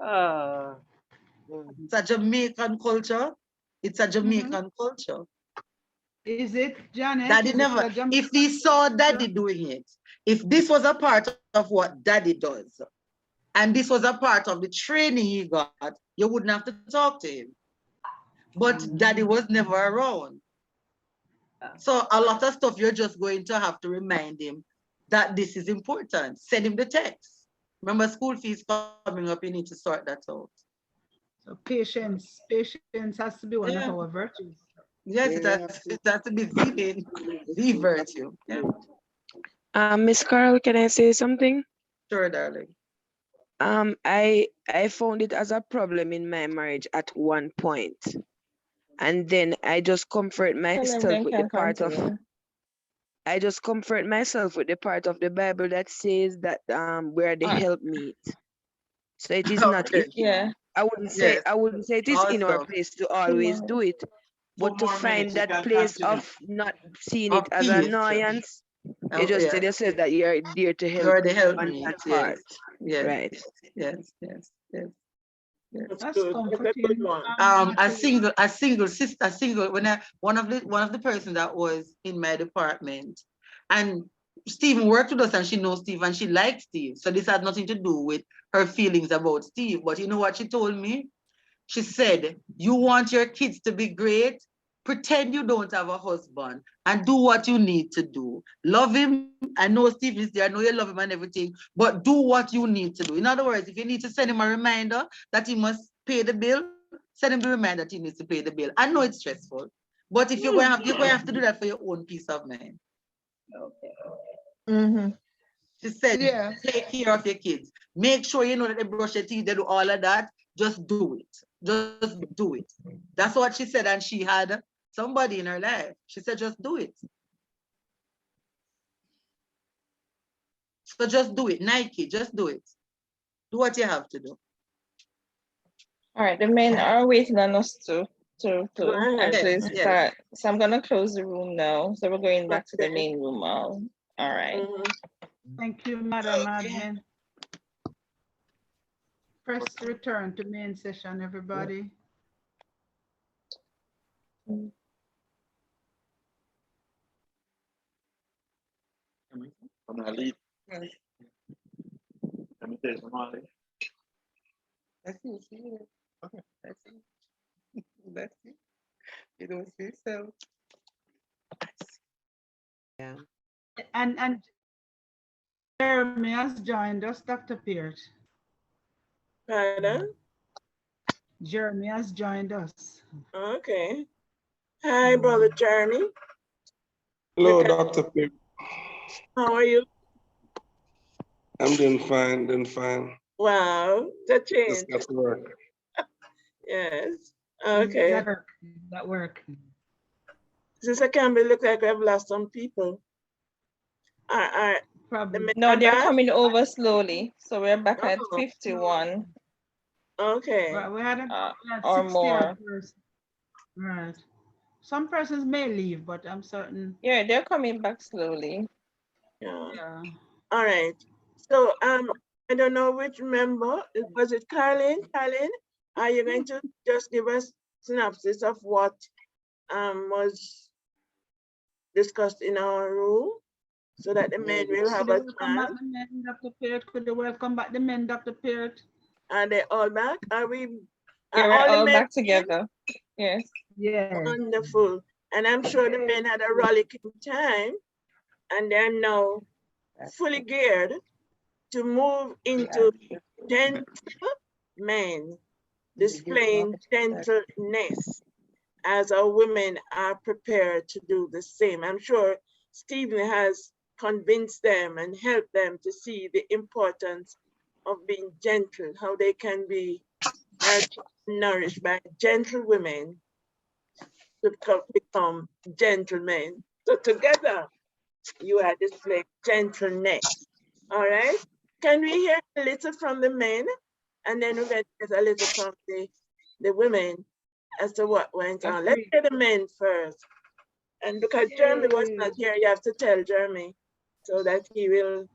Oh. It's a Jamaican culture. It's a Jamaican culture. Is it, Janet? Daddy Is it never, a Jamaican if he saw daddy doing it, if this was a part of what daddy does, and this was a part of the training he got, you wouldn't have to talk to him. But daddy was never around. So a lot of stuff you're just going to have to remind him that this is important. Send him the text. Remember, school fees coming up, you need to sort that out. So patience has to be one of our virtues. Yes, it has to be the virtue. Yeah. Miss Carol, can I say something? Sure, darling. I found it as a problem in my marriage at one point. And then I just comfort myself with the part of I just comfort myself with the part of the Bible that says that where the help meet. So it is not I wouldn't say it is in our place to always do it, but to find that place of not seeing it as an annoyance. You just tell yourself that you're there to help. You're the help on me. that part. Yes. Right. Yes. That's comforting. A single sister, one of the person that was in my department, and Stephen worked with us, and she knows Steve, and she likes Steve. So this had nothing to do with her feelings about Steve. But you know what she told me? She said, "You want your kids to be great? Pretend you don't have a husband and do what you need to do. Love him. I know Steve is there. I know you love him and everything, but do what you need to do." In other words, if you need to send him a reminder that he must pay the bill, send him the reminder that he needs to pay the bill. I know it's stressful, but if you're going to have to do that for your own peace of mind. Okay. She said, take care of your kids. Make sure you know that they brush their teeth, they do all of that. Just do it. Just do it. That's what she said, and she had somebody in her life. She said, just do it. So just do it. Nike, just do it. Do what you have to do. All right, the men are waiting on us to ahead. actually Yes. start. So I'm gonna close the room now. So we're going back to the main room now. All right. Thank you, Madam Admin. Press return to main session, everybody. I'm gonna leave. Let me tell you something. That's it. Okay. That's it. That's it. You don't see so. Yeah. And Jeremy has joined us, Dr. Peart. Pardon? Jeremy has joined us. Okay. Hi, Brother Jeremy. Hello, Dr. Peart. How are you? I'm doing fine. Wow, the change. Just got to work. Yes. Okay. That work. Sister Campbell, look like we've lost some people. Probably. No, they're coming over slowly. So we're back at 51. Okay. Right, we had or 60 more. first. Right. Some persons may leave, but I'm certain. Yeah, they're coming back slowly. Yeah. All right. So I don't know which member. Was it Carlin? Carlin, are you going to just give us synopsis of what was discussed in our room, so that the men will have a chance? Dr. Peart, could you welcome back the men, Dr. Peart? Are they all back? Are we? Yeah, we're all the all men back together. Yes. Yeah. Wonderful. And I'm sure the men had a rollicking time, and they're now fully geared to move into gentle men, displaying gentleness, as our women are prepared to do the same. I'm sure Stephen has convinced them and helped them to see the importance of being gentle, how they can be nourished by gentle women to become gentlemen. So together, you are displaying gentleness. All right? Can we hear a little from the men? And then we're going to get a little from the women. as to what went on. Let's hear the men first. And because Jeremy was not here, you have to tell Jeremy so that he will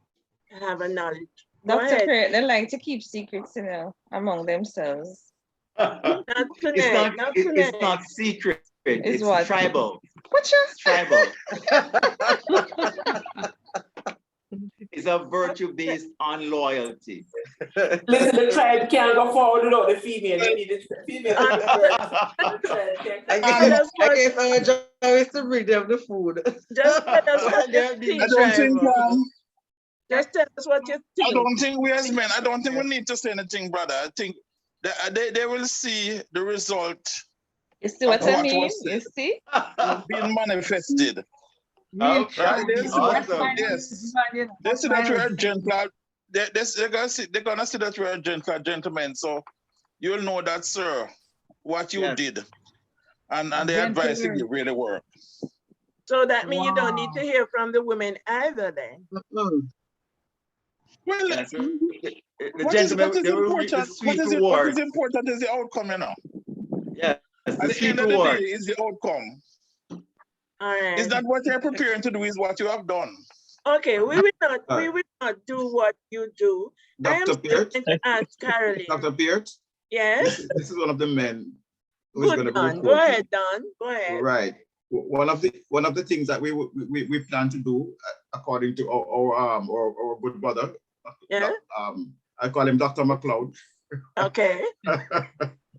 have a knowledge. Go Dr. ahead. Perry, they like to keep secrets, you know, among themselves. Not tonight, It's not it's tonight. not secret. It's what? tribal. What you? It's tribal. It's a virtue based on loyalty. Listen, the tribe can't go forward without the female. They need the female. I guess our job is to bring them the food. Just tell us what you I think. don't think Just tell us what you I think. don't think we as men, I don't think we need to say anything, brother. I think that they will see the result. You see what I of mean? was You see? being manifested. Okay, Right? They see that, awesome. yes. They see that we're gentle. They're gonna see that we're gentle gentlemen. So you'll know that, sir, what you did. And the advice you give really worked. So that means you don't need to hear from the women either then. Well, Yes, the what is gentlemen, they will reap the important? sweet What reward. is important is the outcome, you know. Yes, At the the sweet end of the reward. day, is the outcome. All right. Is that what you're preparing to do? Is what you have done? Okay, we will not do what you do. I am Dr. still Peart? going to ask Caroline. Dr. Peart? Yes. This is one of the men who is going Good, to be Don. Go reporting. ahead, Don. Go ahead. Right. One of the things that we plan to do, according to our good brother, Yeah. I call him Dr. McLeod. Okay.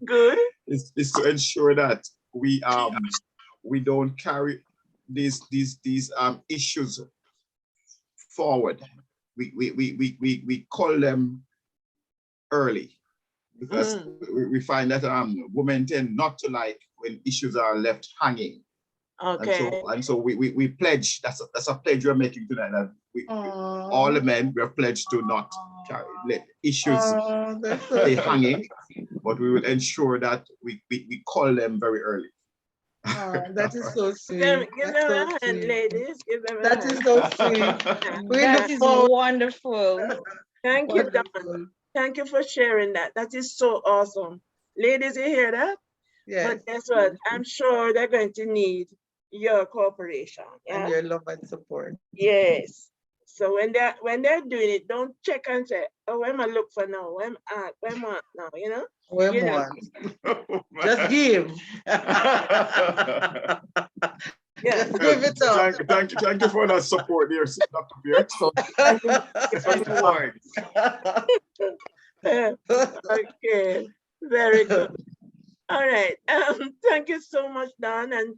Good. is to ensure that we don't carry these issues forward. We call them early, because we find that women tend not to like when issues are left hanging. Okay. And so we pledge, that's a pledge we're making tonight, that all the men, we're pledged to not let issues stay hanging, but we will ensure that we call them very early. That is so sweet. Give them a hand, ladies. Give them a That hand. is so sweet. That is wonderful. Thank you, Don. Thank you for sharing that. That is so awesome. Ladies, you hear that? Yes. But guess what? I'm sure they're going to need your cooperation. Yeah? And your love and support. Yes. So when they're doing it, don't check and say, oh, where am I look for now? Where am I now? You know? Where You know. Just give. Yes. Give it up. Thank you for that support there, Dr. Peart. Okay, very good. All right. Thank you so much, Don, and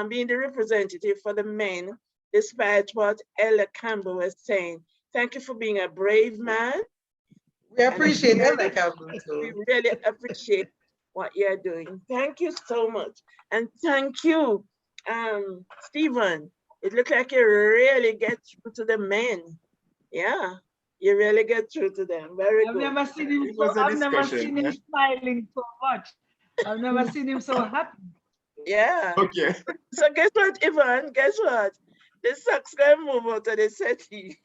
being the representative for the men, despite what Ella Campbell was saying. Thank you for being a brave man. We appreciate Ella Campbell too. We really appreciate what you're doing. Thank you so much. And thank you, Stephen. It looks like you really get through to the men. Yeah, you really get through to them. Very I've good. never seen him It was so, a I've never discussion, seen him yeah? smiling so much. I've never seen him so happy. Yeah. Okay. So guess what, Ivan? Guess what? The socks gonna move out of the settee.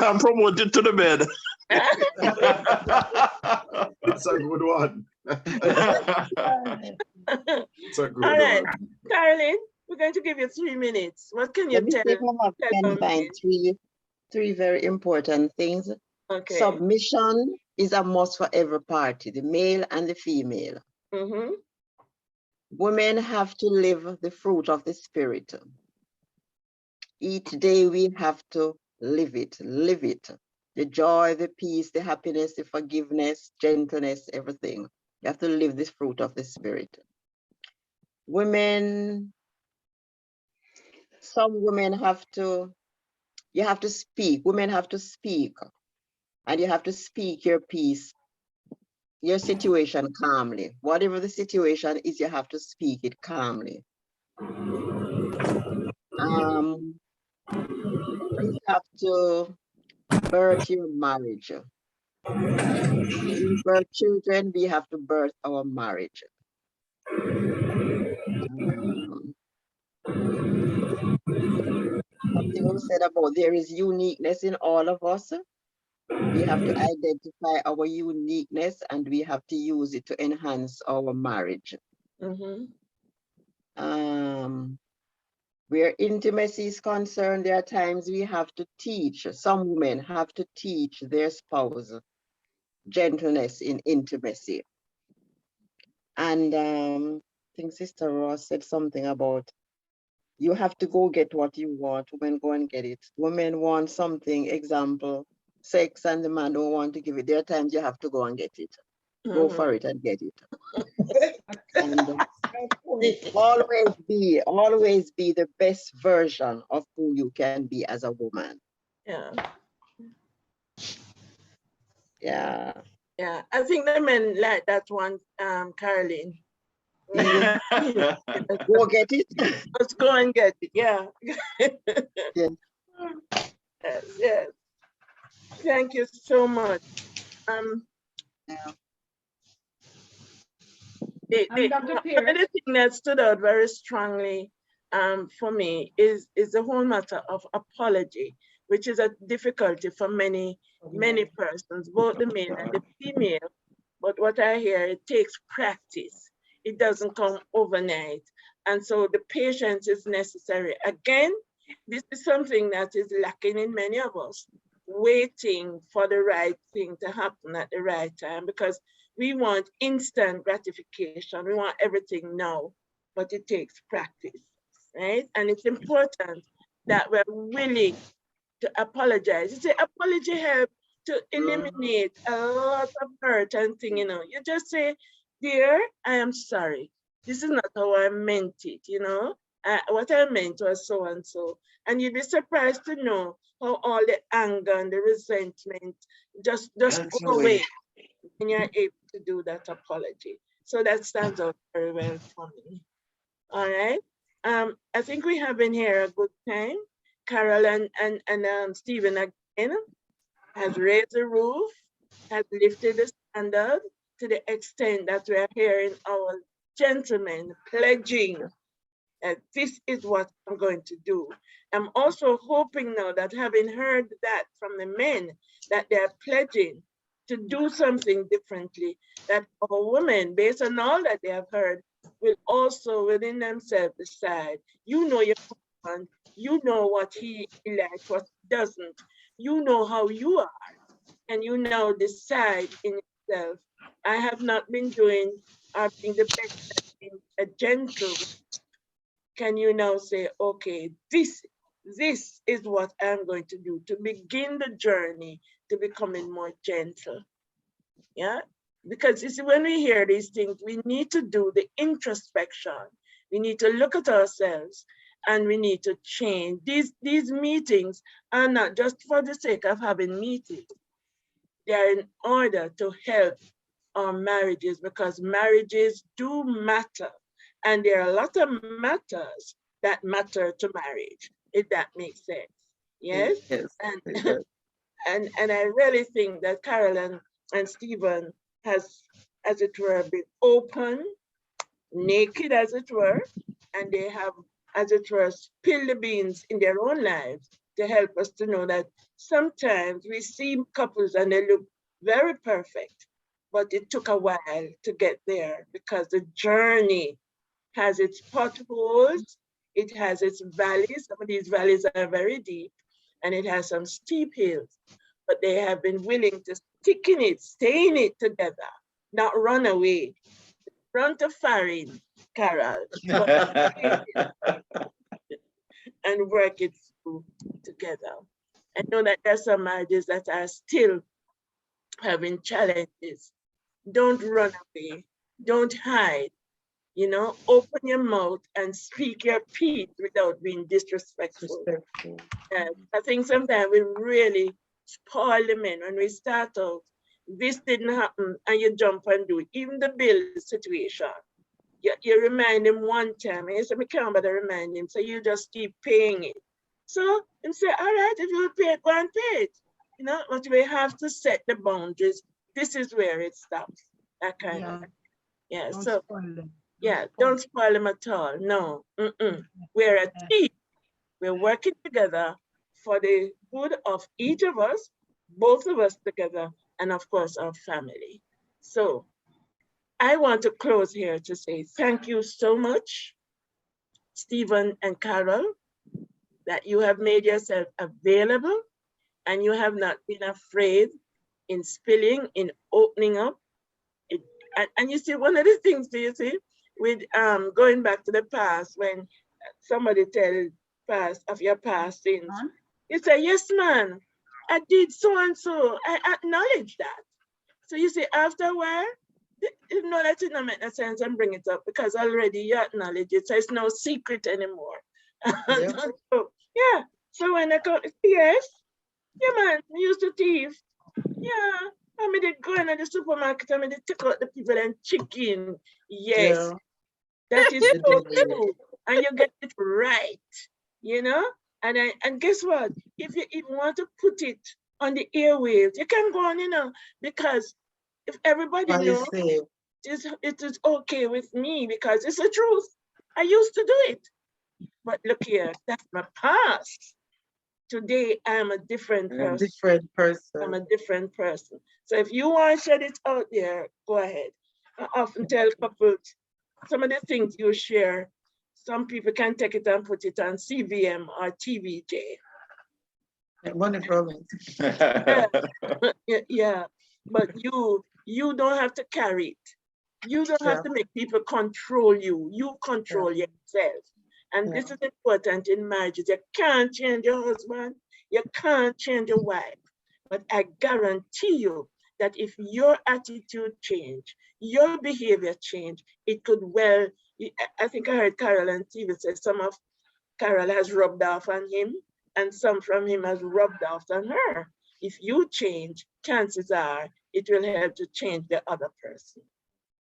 I'm promoted to the bed. That's a good one. It's a good All right, one. Caroline, we're going to give you 3 minutes. What can you Let me tell? take one more tell pen me? find three very important things. Okay. Submission is a must for every party, the male and the female. Mm-hmm. Women have to live the fruit of the spirit. Each day we have to live it. The joy, the peace, the happiness, the forgiveness, gentleness, everything. You have to live this fruit of the spirit. Women, some women you have to speak. Women have to speak. And you have to speak your piece, your situation calmly. Whatever the situation is, you have to speak it calmly. You have to birth your marriage. We birth children, we have to birth our marriage. Something was said about there is uniqueness in all of us. We have to identify our uniqueness and we have to use it to enhance our marriage. Where intimacy is concerned, there are times we have to teach, some women have to teach their spouse gentleness in intimacy. And I think Sister Ross said something about you have to go get what you want. Women go and get it. Women want something, example, sex, and the man don't want to give it. There are times you have to go and get it. Go for it and get it. And always be the best version of who you can be as a woman. Yeah. Yeah. Yeah. I think the men like that one, Caroline. Go get it. Let's go and get it. Yeah. Yes. Yes, yes. Thank you so much. The thing that stood out very strongly for me is the whole matter of apology, which is a difficulty for many persons, both the male and the female. But what I hear, it takes practice. It doesn't come overnight. And so the patience is necessary. Again, this is something that is lacking in many of us, waiting for the right thing to happen at the right time, because we want instant gratification. We want everything now, but it takes practice, right? And it's important that we're willing to apologize. You say apology helps to eliminate a lot of hurt and thing, you know. You just say, dear, I am sorry. This is not how I meant it, you know. What I meant was so and so. And you'd be surprised to know how all the anger and the resentment just go away when you're able to do that apology. So that stands out very well for me. All right. I think we have been here a good time. Carol and Stephen again has raised the roof, has lifted the standard to the extent that we are hearing our gentlemen pledging that this is what I'm going to do. I'm also hoping now that having heard that from the men, that they're pledging to do something differently, that our women, based on all that they have heard, will also within themselves decide, you know your husband, you know what he likes, what he doesn't, you know how you are, and you now decide in yourself, I have not been doing or being the best at being a gentle. Can you now say, okay, this is what I'm going to do to begin the journey to becoming more gentle? Yeah, because you see, when we hear these things, we need to do the introspection. We need to look at ourselves and we need to change. These meetings are not just for the sake of having meetings. They are in order to help our marriages, because marriages do matter. And there are a lot of matters that matter to marriage, if that makes sense. Yes? Yes. And I really think that Carolyn and Stephen has, as it were, been open, naked as it were, and they have, as it were, spilled the beans in their own lives to help us to know that sometimes we see couples and they look very perfect, but it took a while to get there because the journey has its potholes, it has its valleys. Some of these valleys are very deep, and it has some steep hills, but they have been willing to stick in it, stay in it together, not run away. Run to Farin, Carol, and work it through together. I know that there's some marriages that are still having challenges. Don't run away, don't hide. You know, open your mouth and speak your piece without being disrespectful. I think sometimes we really spoil the men when we start out. This didn't happen, and you jump and do it. Even the bill situation, you remind him one time, and you say, I can't bother remind him, so you just keep paying it. So, and say, all right, if you pay it, go and pay it. You know, but we have to set the boundaries. This is where it stops. That kind of, yeah. Don't So, spoil them. yeah, don't spoil them at all. No, we're a team. We're working together for the good of each of us both of us together, and of course our family. So I want to close here to say thank you so much, Stephen and Carol, that you have made yourself available and you have not been afraid in spilling, in opening up. And you see, one of the things, do you see, with going back to the past, when somebody tells past of your past sins, you say, yes, man, I did so and so. I acknowledge that. So you see, after a while, you know that it don't make no sense and bring it up because already you acknowledge it. So it's no secret anymore. Yeah. So, yeah. So when I go, yes, yeah, man, I used to thief. Yeah. I mean, they go in the supermarket, I mean, they take out the people and chicken. Yes. Yeah. That is so true. And you get it right, you know? And guess what? If you even want to put it on the airwaves, you can go on, you know, because if everybody knows it is okay with me because it's the truth. I used to do it. But look here, that's my past. Today, I'm a different person. I'm a different person. So if you want to shed it out there, go ahead. I often tell couples, some of the things you share, some people can take it and put it on CVM or TVJ. Money from it. Yeah, but you don't have to carry it. You don't have to make people control you. You control yourself. And this is important in marriages. You can't change your husband. You can't change your wife. But I guarantee you that if your attitude change, your behavior change, it could well, I think I heard Carol on TV say some of Carol has rubbed off on him and some from him has rubbed off on her. If you change, chances are it will help to change the other person.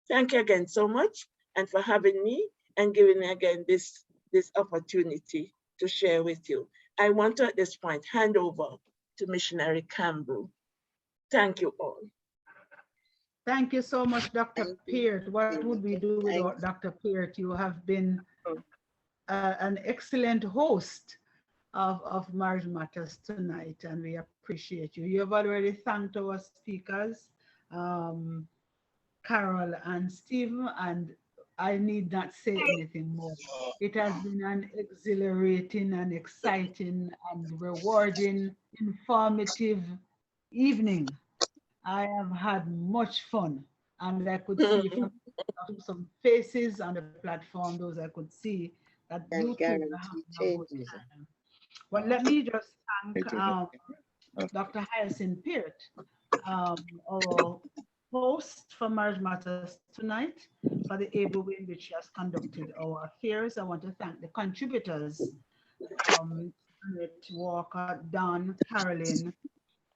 Thank you again so much and for having me and giving me again this opportunity to share with you. I want to at this point hand over to Missionary Campbell. Thank you all. Thank you so much, Dr. Peart. What would we do without Dr. Peart? You have been an excellent host of Marriage Matters tonight, and we appreciate you. You have already thanked our speakers, Carol and Stephen, and I need not say anything more. It has been an exhilarating and exciting and rewarding, informative evening. I have had much fun, and I could see from some faces on the platform, those I could see that you two are having a good time. Well, let me just thank Dr. Hyacinth Peart, our host for Marriage Matters tonight, for the able way in which she has conducted our affairs. I want to thank the contributors, Walker, Don, Carolyn.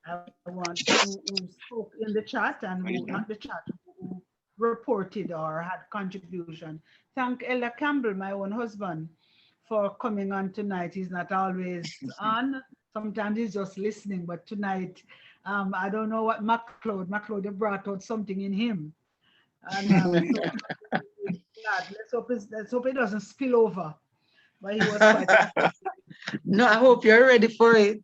I want who spoke in the chat and who, not the chat, who reported or had contribution. Thank Ella Campbell, my own husband, for coming on tonight. He's not always on. Sometimes he's just listening, but tonight, I don't know what McLeod brought out something in him. And so let's hope it doesn't spill over. But he was quite No, I hope you're ready for it.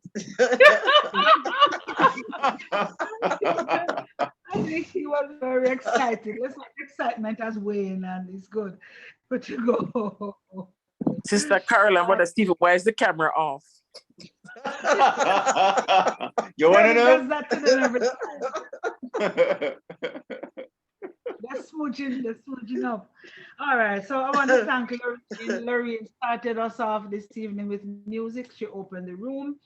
I think he was very excited. Let's hope excitement has waned and it's good. Good to go. Sister Carol and Brother Stephen, why is the camera off? You want to know? Does that to them every time. They're smooching up. All right, so I want to thank Lorraine. Lorraine started us off this evening with music. She opened the room,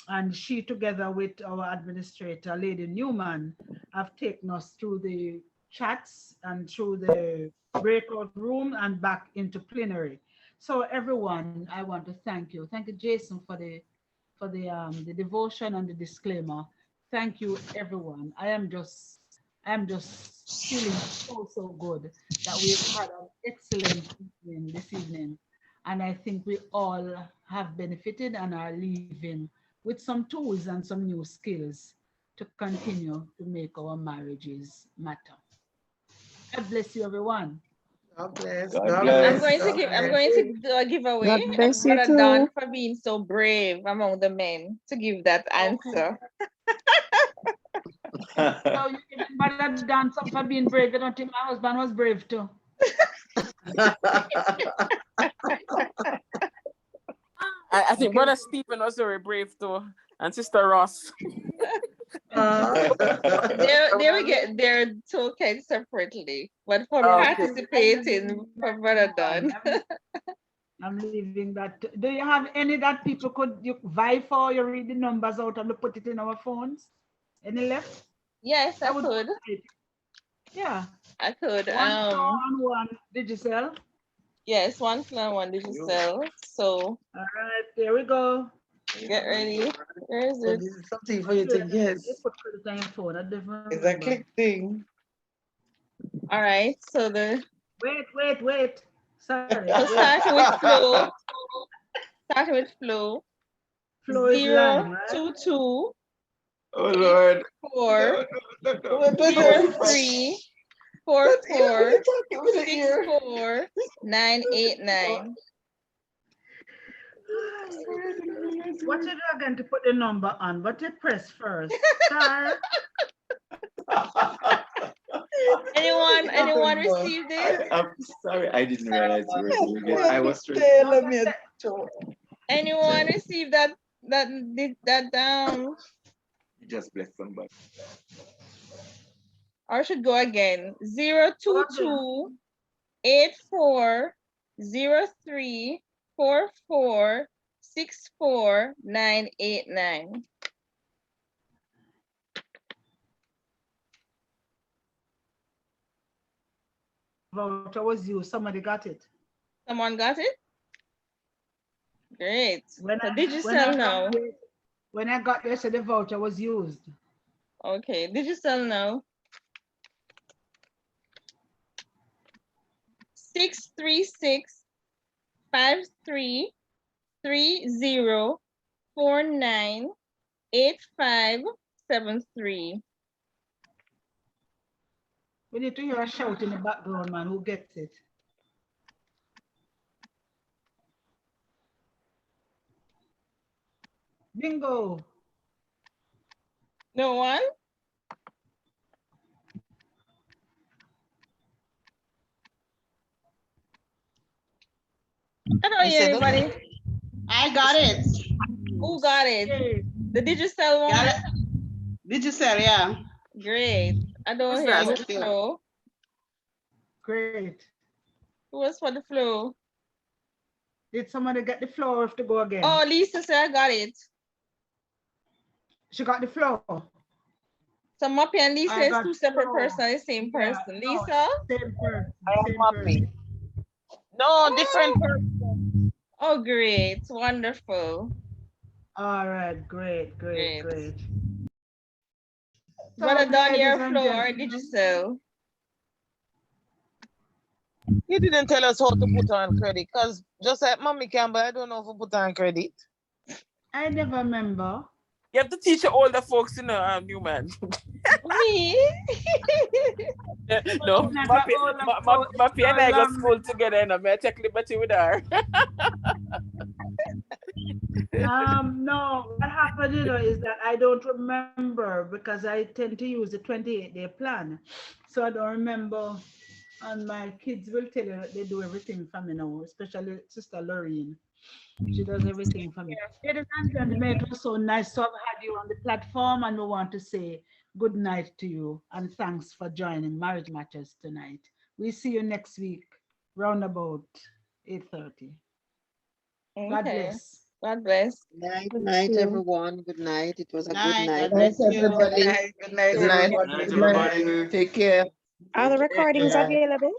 and she, together with our administrator, Lady Newman, have taken us through the chats and through the breakout room and back into plenary. So everyone, I want to thank you. Thank you, Jason, for the devotion and the disclaimer. Thank you, everyone. I am just feeling so good that we've had an excellent evening this evening. And I think we all have benefited and are leaving with some tools and some new skills to continue to make our marriages matter. God bless you, everyone. God bless. God I'm bless. going to do a giveaway. God bless you Brother Don too. for being so brave among the men to give that answer. So you didn't bother to dance up for being brave. You don't think my husband was brave too? I think Brother Stephen was very brave too, and Sister Ross. They will get their tokens separately, but for participating, for Brother Don. I'm leaving that. Do you have any that people could you vie for? You read the numbers out and put it in our phones? Any left? Yes, I could. Yeah. I could. One floor and one Digicel. Yes, one floor and one Digicel. So. All right, there we go. Get ready. Where is it? This is something for you to guess. It's a click thing. All right. So the. Wait. Sorry. So starting with flow. Starting with flow. Flow is 0, line, right? 2, 2. Oh Lord. 4, 0, 3, 4, 4, 6, 4, 9, 8, 9. What you are going to put the number on? What you press first? Star. Anyone received it? I'm sorry, I didn't realize you were doing it. I was trying. Anyone received that You just bless somebody. or should go again. 0, 2, 2, 8, 4, 0, 3, 4, 4, 6, 4, 9, 8, 9. Voucher was used. Somebody got it. Someone got it? Great. When So I Digicel now. When I got there, said the voucher was used. Okay, Digicel now. 636 53 30 49 8573. We need to hear a shout in the background, man. Who gets it? Bingo. No one? I don't hear anybody. I got it. Who got it? The Digicel one? Got it. Digicel, yeah. Great. I don't Who's hear that? the flow. Great. Who was for the flow? Did somebody get the floor or have to go again? Oh, Lisa said I got it. She got the floor. So Moppy and Lisa I is got two separate floor. persons, the same Yeah, person. no, Lisa? Same person. I am Same happy. person. No, different person. Oh, great. Wonderful. All right, great. Brother Don, your ladies and flow, or gentlemen, Digicel? He didn't tell us how to put on credit, because just like Mommy Campbell, I don't know how to put on credit. I never remember. You have to teach your older folks, you know, Newman. Me? No, Mappy and I go to school together, and I take liberty with her. No, what happened, is that I don't remember because I tend to use the 28-day plan. So I don't remember, and my kids will tell you that they do everything for me now, especially Sister Lorraine. She does everything for me. Ladies and gentlemen, it was so nice to have had you on the platform, and we want to say good night to you and thanks for joining Marriage Matters tonight. We see you next week, round about 8:30. God bless. God bless. Good night, everyone. Good night. It was a good night. God bless you. Everybody. Good night. Good night, everybody. Take care. Are the recordings available?